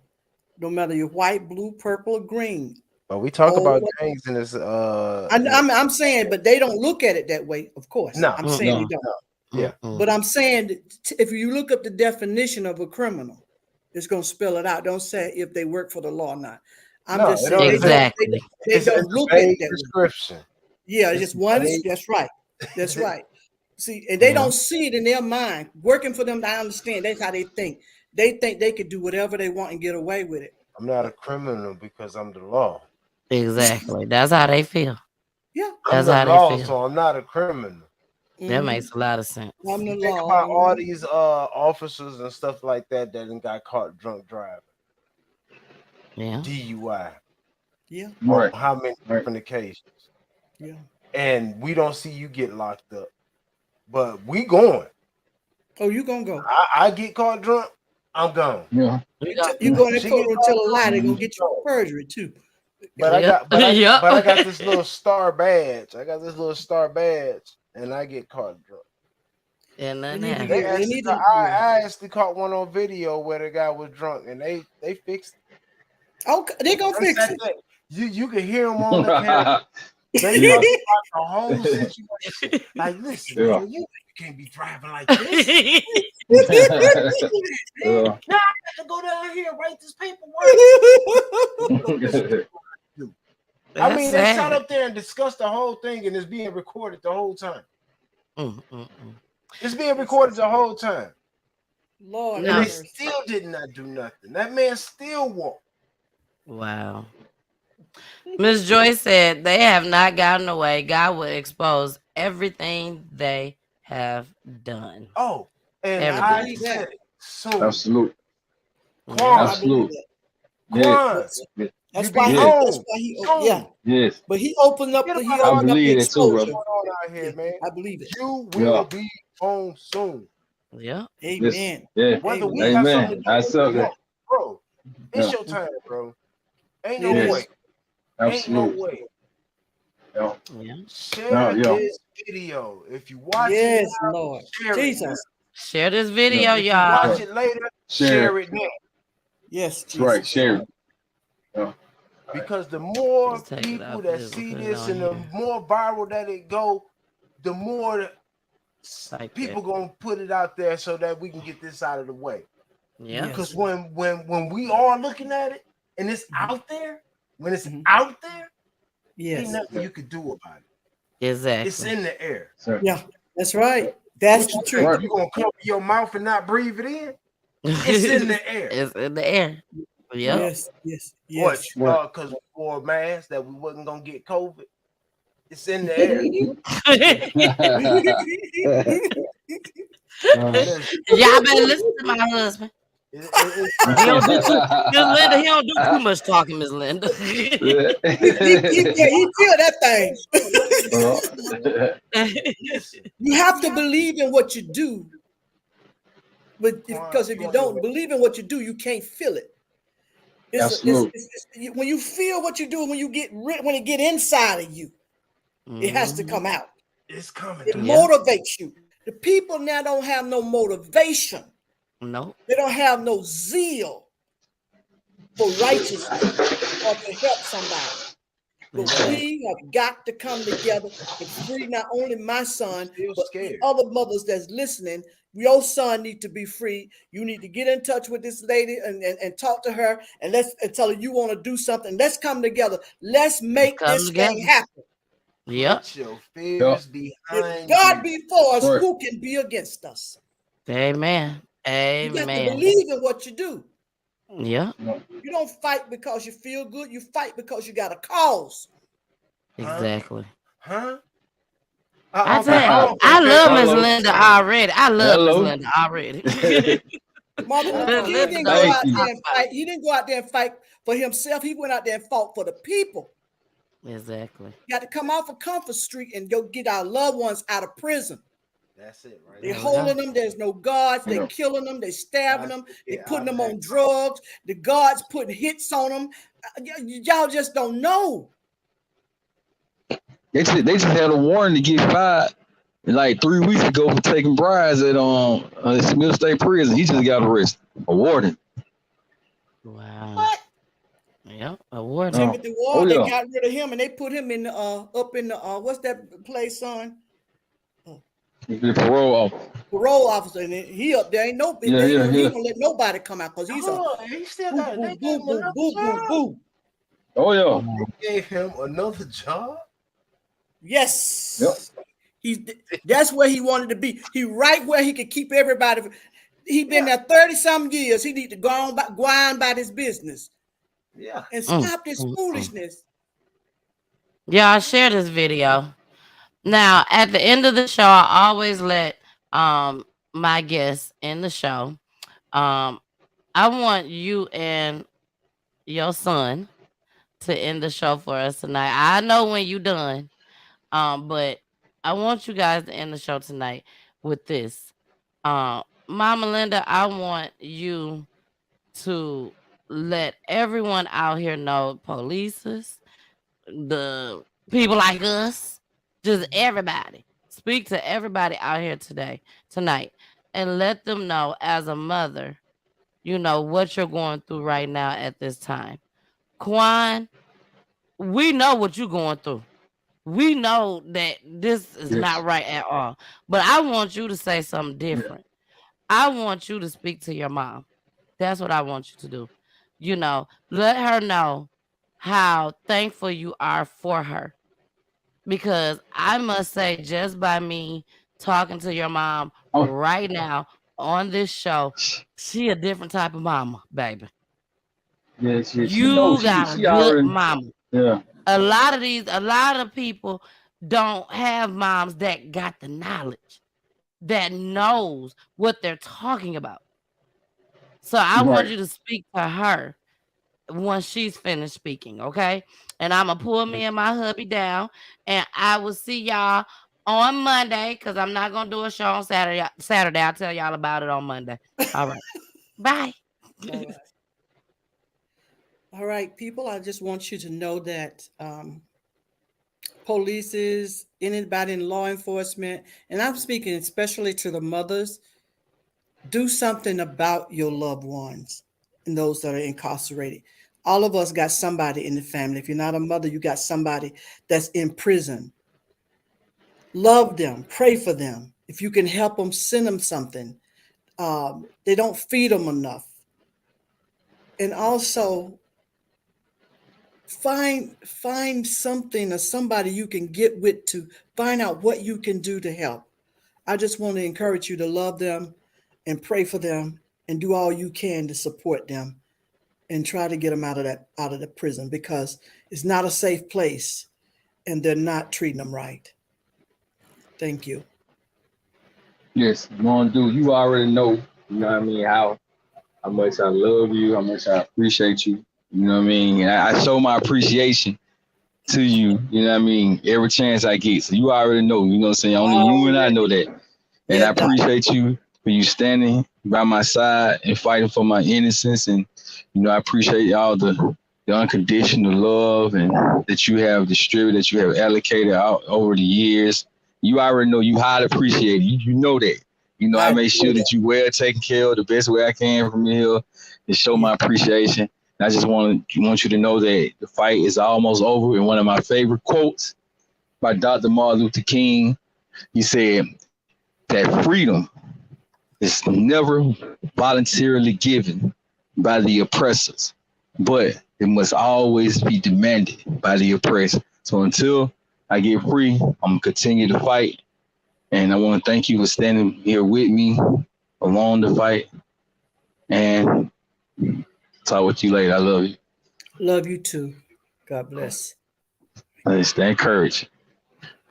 No matter you're white, blue, purple, or green. But we talk about Old, gangs in this. I'm saying, but they don't look at it that way. Of course, No, I'm saying they don't. Yeah. But I'm saying that if you look up the definition of a criminal, it's going to spell it out. Don't say if they work for the law or not. I'm just saying Exactly. they don't look at it that description. way. Yeah, it's just one. That's right. That's right. See, and they don't see it in their mind. Working for them, I understand. That's how they think. They think they could do whatever they want and get away with it. I'm not a criminal because I'm the law. Exactly. That's how they feel. Yeah. That's I'm how the law, they feel. so I'm not a criminal. That makes a lot of sense. I'm the Think law. about all these officers and stuff like that got caught drunk driving. Yeah. DUI. Yeah. Right. How many different occasions? Yeah. And we don't see you get locked up. But we going. Oh, you gonna go? I get caught drunk, I'm gone. Yeah. You going to court and tell a lie? They're gonna get you for perjury too. But I got this little star badge. And I get caught drunk. And then I actually caught one on video where the guy was drunk and they fixed it. Okay, they gonna fix it. You can hear them on the camera. They talk about the whole situation. Like, listen, man, you can't be driving like this. Now I have to go down here and write this paperwork. I mean, they sat up there and discussed the whole thing, and it's being recorded the whole time. It's being recorded the whole time. Lord, and they still did not do nothing. That man still walked. Wow. Miss Joyce said they have not gotten away. God will expose everything they have done. Oh, and Everything. I believe that. said it soon. Absolute. Yeah. Quan, I believe Absolute. that. Quan, Yes. Yes. That's you why be he. Yes. That's home why he. Yeah. soon. Yes. But he opened up Forget the. He about I all opened that up the believe that too, going exposure. brother. on out here, Yeah, man. I believe it. You Yeah. will be home soon. Yeah. Yes. Amen. Yeah. Whether we Amen. got something Amen. to I do saw or that. not, bro. It's Yeah. your time, bro. Ain't It no Yes. way. is. Ain't no Absolute. way. Yeah. Yeah. Share Yeah. this video. If you watch it Yes, now, Lord. share it now. Jesus. Share this Yeah. video, If you watch y'all. it later, Share share it. it now. Yes, That's right. Jesus. Share it. Yeah. All right. Because the more Just take it people out that this and see put it this on and the here. more viral that it go, the more Like people that. gonna put it out there so that we can get this out of the way. Yeah. Because when we are looking at it and it's out there, when it's Mhm. out there, Yes. ain't nothing you could do about it. Exactly. It's in the air. Sir. Yeah, that's right. That's What the you truth. think? You gonna cover your mouth and not breathe it in? It's in the air. It's in the air. Yep. Yes, yes, What yes. you thought because for a mask that we wasn't gonna get COVID? It's in the air. Y'all better listen to my husband. He don't do too, Miss Linda. He don't do too much talking, Miss Linda. He feel that thing. You have to believe in what you do, but because if you don't believe in what you do, you can't feel it. When you feel what you do, when it get inside of you, it has to come out. It's coming. It motivates you. The people now don't have no motivation. No. They don't have no zeal for righteousness or to help somebody. But we have got to come together to free not only my son, but the other mothers that's listening. Your son needs to be free. You need to get in touch with this lady and talk to her and tell her you want to do something. Let's come together. Let's make this thing happen. Yep. Put your fears behind if God you. be for us, who can be against us? Amen. You got to Amen. believe in what you do. Yeah. You don't fight because you feel good. You fight because you got a cause. Exactly. Huh? I tell you, I love Miss Linda already. I love Miss Linda already. Martin Luther King didn't go out there and fight. He didn't go out there and fight for himself. He went out there and fought for the people. Exactly. You got to come off of Comfort Street and go get our loved ones out of prison. That's it, right? They're holding them. There's no guards. They're killing them. They're stabbing them. They're putting them on drugs. The guards putting hits on them. Y'all just don't know. They just had a warrant to get fired like 3 weeks ago for taking bribes at Smith State Prison. He just got arrested. A warden. Wow. What? Yep, a warden. Timothy Ward. They got rid of him and they put him in up in the what's that place, son? The parole officer. Parole officer, and he up there ain't no. He don't let nobody come out because he's he still got boom, boom, boom, boom. Oh yeah. They gave him another job. Yes. Yep. That's where he wanted to be. He right where he could keep everybody. He been there 30-some years. He need to go on by his business. Yeah. And stop this foolishness. Y'all share this video. Now, at the end of the show, I always let my guests in the show. I want you and your son to end the show for us tonight. I know when you done. But I want you guys to end the show tonight with this. Mama Linda, I want you to let everyone out here know, polices, the people like us, just everybody. Speak to everybody out here tonight, and let them know as a mother, you know, what you're going through right now at this time. Quan, we know what you're going through. We know that this is not right at all. But I want you to say something different. I want you to speak to your mom. That's what I want you to do. You know, let her know how thankful you are for her. Because I must say, just by me talking to your mom right now on this show, she a different type of mama, baby. Yeah, You got a good mama. Yeah. A lot of people don't have moms that got the knowledge that knows what they're talking about. So I want you to speak to her once she's finished speaking, okay? And I'm gonna pull me and my hubby down, and I will see y'all on Monday because I'm not gonna do a show on Saturday. I'll tell y'all about it on Monday. All right, bye. All right. All right, people. I just want you to know that police, anybody in law enforcement, and I'm speaking especially to the mothers. Do something about your loved ones and those that are incarcerated. All of us got somebody in the family. If you're not a mother, you got somebody that's in prison. Love them, pray for them. If you can help them, send them something. They don't feed them enough. And also find something or somebody you can get with to find out what you can do to help. I just want to encourage you to love them and pray for them and do all you can to support them and try to get them out of the prison, because it's not a safe place and they're not treating them right. Thank you. Yes, Mondu, you already know, you know what I mean, how much I love you, how much I appreciate you. You know what I mean? And I show my appreciation to you, you know what I mean, every chance I get. So you already know, you know what I'm saying? Only you and I know that. And Yeah, I appreciate you for you standing by my side and fighting for my innocence. And, you know, I appreciate all the unconditional love and that you have distributed, that you have allocated out over the years. You already know you highly appreciate it. You know that. You know, I make sure that you well taken care of the best way I can from here to show my appreciation. And I just want you to know that the fight is almost over. And one of my favorite quotes by Dr. Martin Luther King, he said that freedom is never voluntarily given by the oppressors, but it must always be demanded by the oppressed. So until I get free, I'm gonna continue to fight. And I want to thank you for standing here with me along the fight. And talk with you later. I love you. Love you too. God bless. Stay encouraged.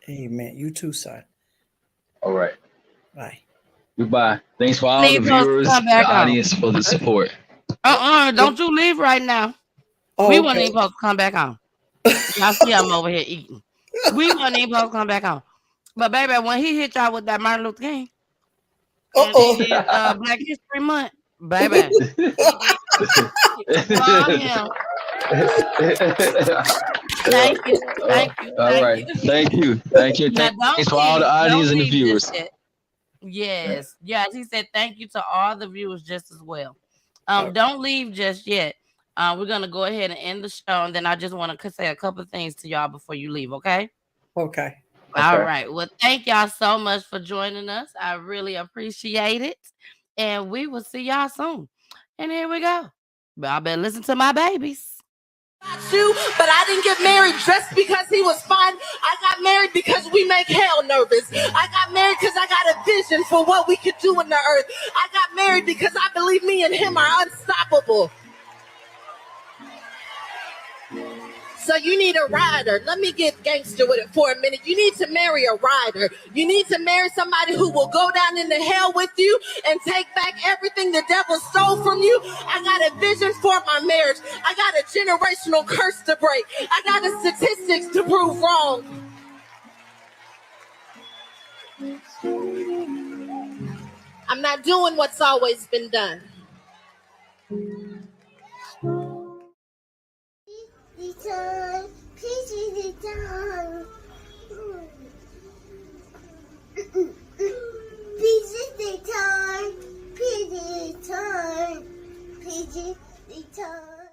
Amen. You too, son. All right. Bye. Goodbye. Thanks for all the viewers, the audience for the support. Don't you leave right now. We weren't even supposed to come back on. Y'all see I'm over here eating. We weren't even supposed to come back on. But baby, when he hit y'all with that Martin Luther King, and Black History Month, baby. Thank you. All right. Thank you. Thanks for all the audience and the viewers. Yes. He said thank you to all the viewers just as well. Don't leave just yet. We're gonna go ahead and end the show, and then I just want to say a couple of things to y'all before you leave, okay? Okay. All right. Well, thank y'all so much for joining us. I really appreciate it. And we will see y'all soon. And here we go. But I better listen to my babies. But I didn't get married just because he was fine. I got married because we make hell nervous. I got married because I got a vision for what we could do in the earth. I got married because I believe me and him are unstoppable. So you need a rider. Let me get gangster with it for a minute. You need to marry a rider. You need to marry somebody who will go down into hell with you and take back everything the devil stole from you. I got a vision for my marriage. I got a generational curse to break. I got the statistics to prove wrong. I'm not doing what's always been done. Return, please return. Please return, please return, please return.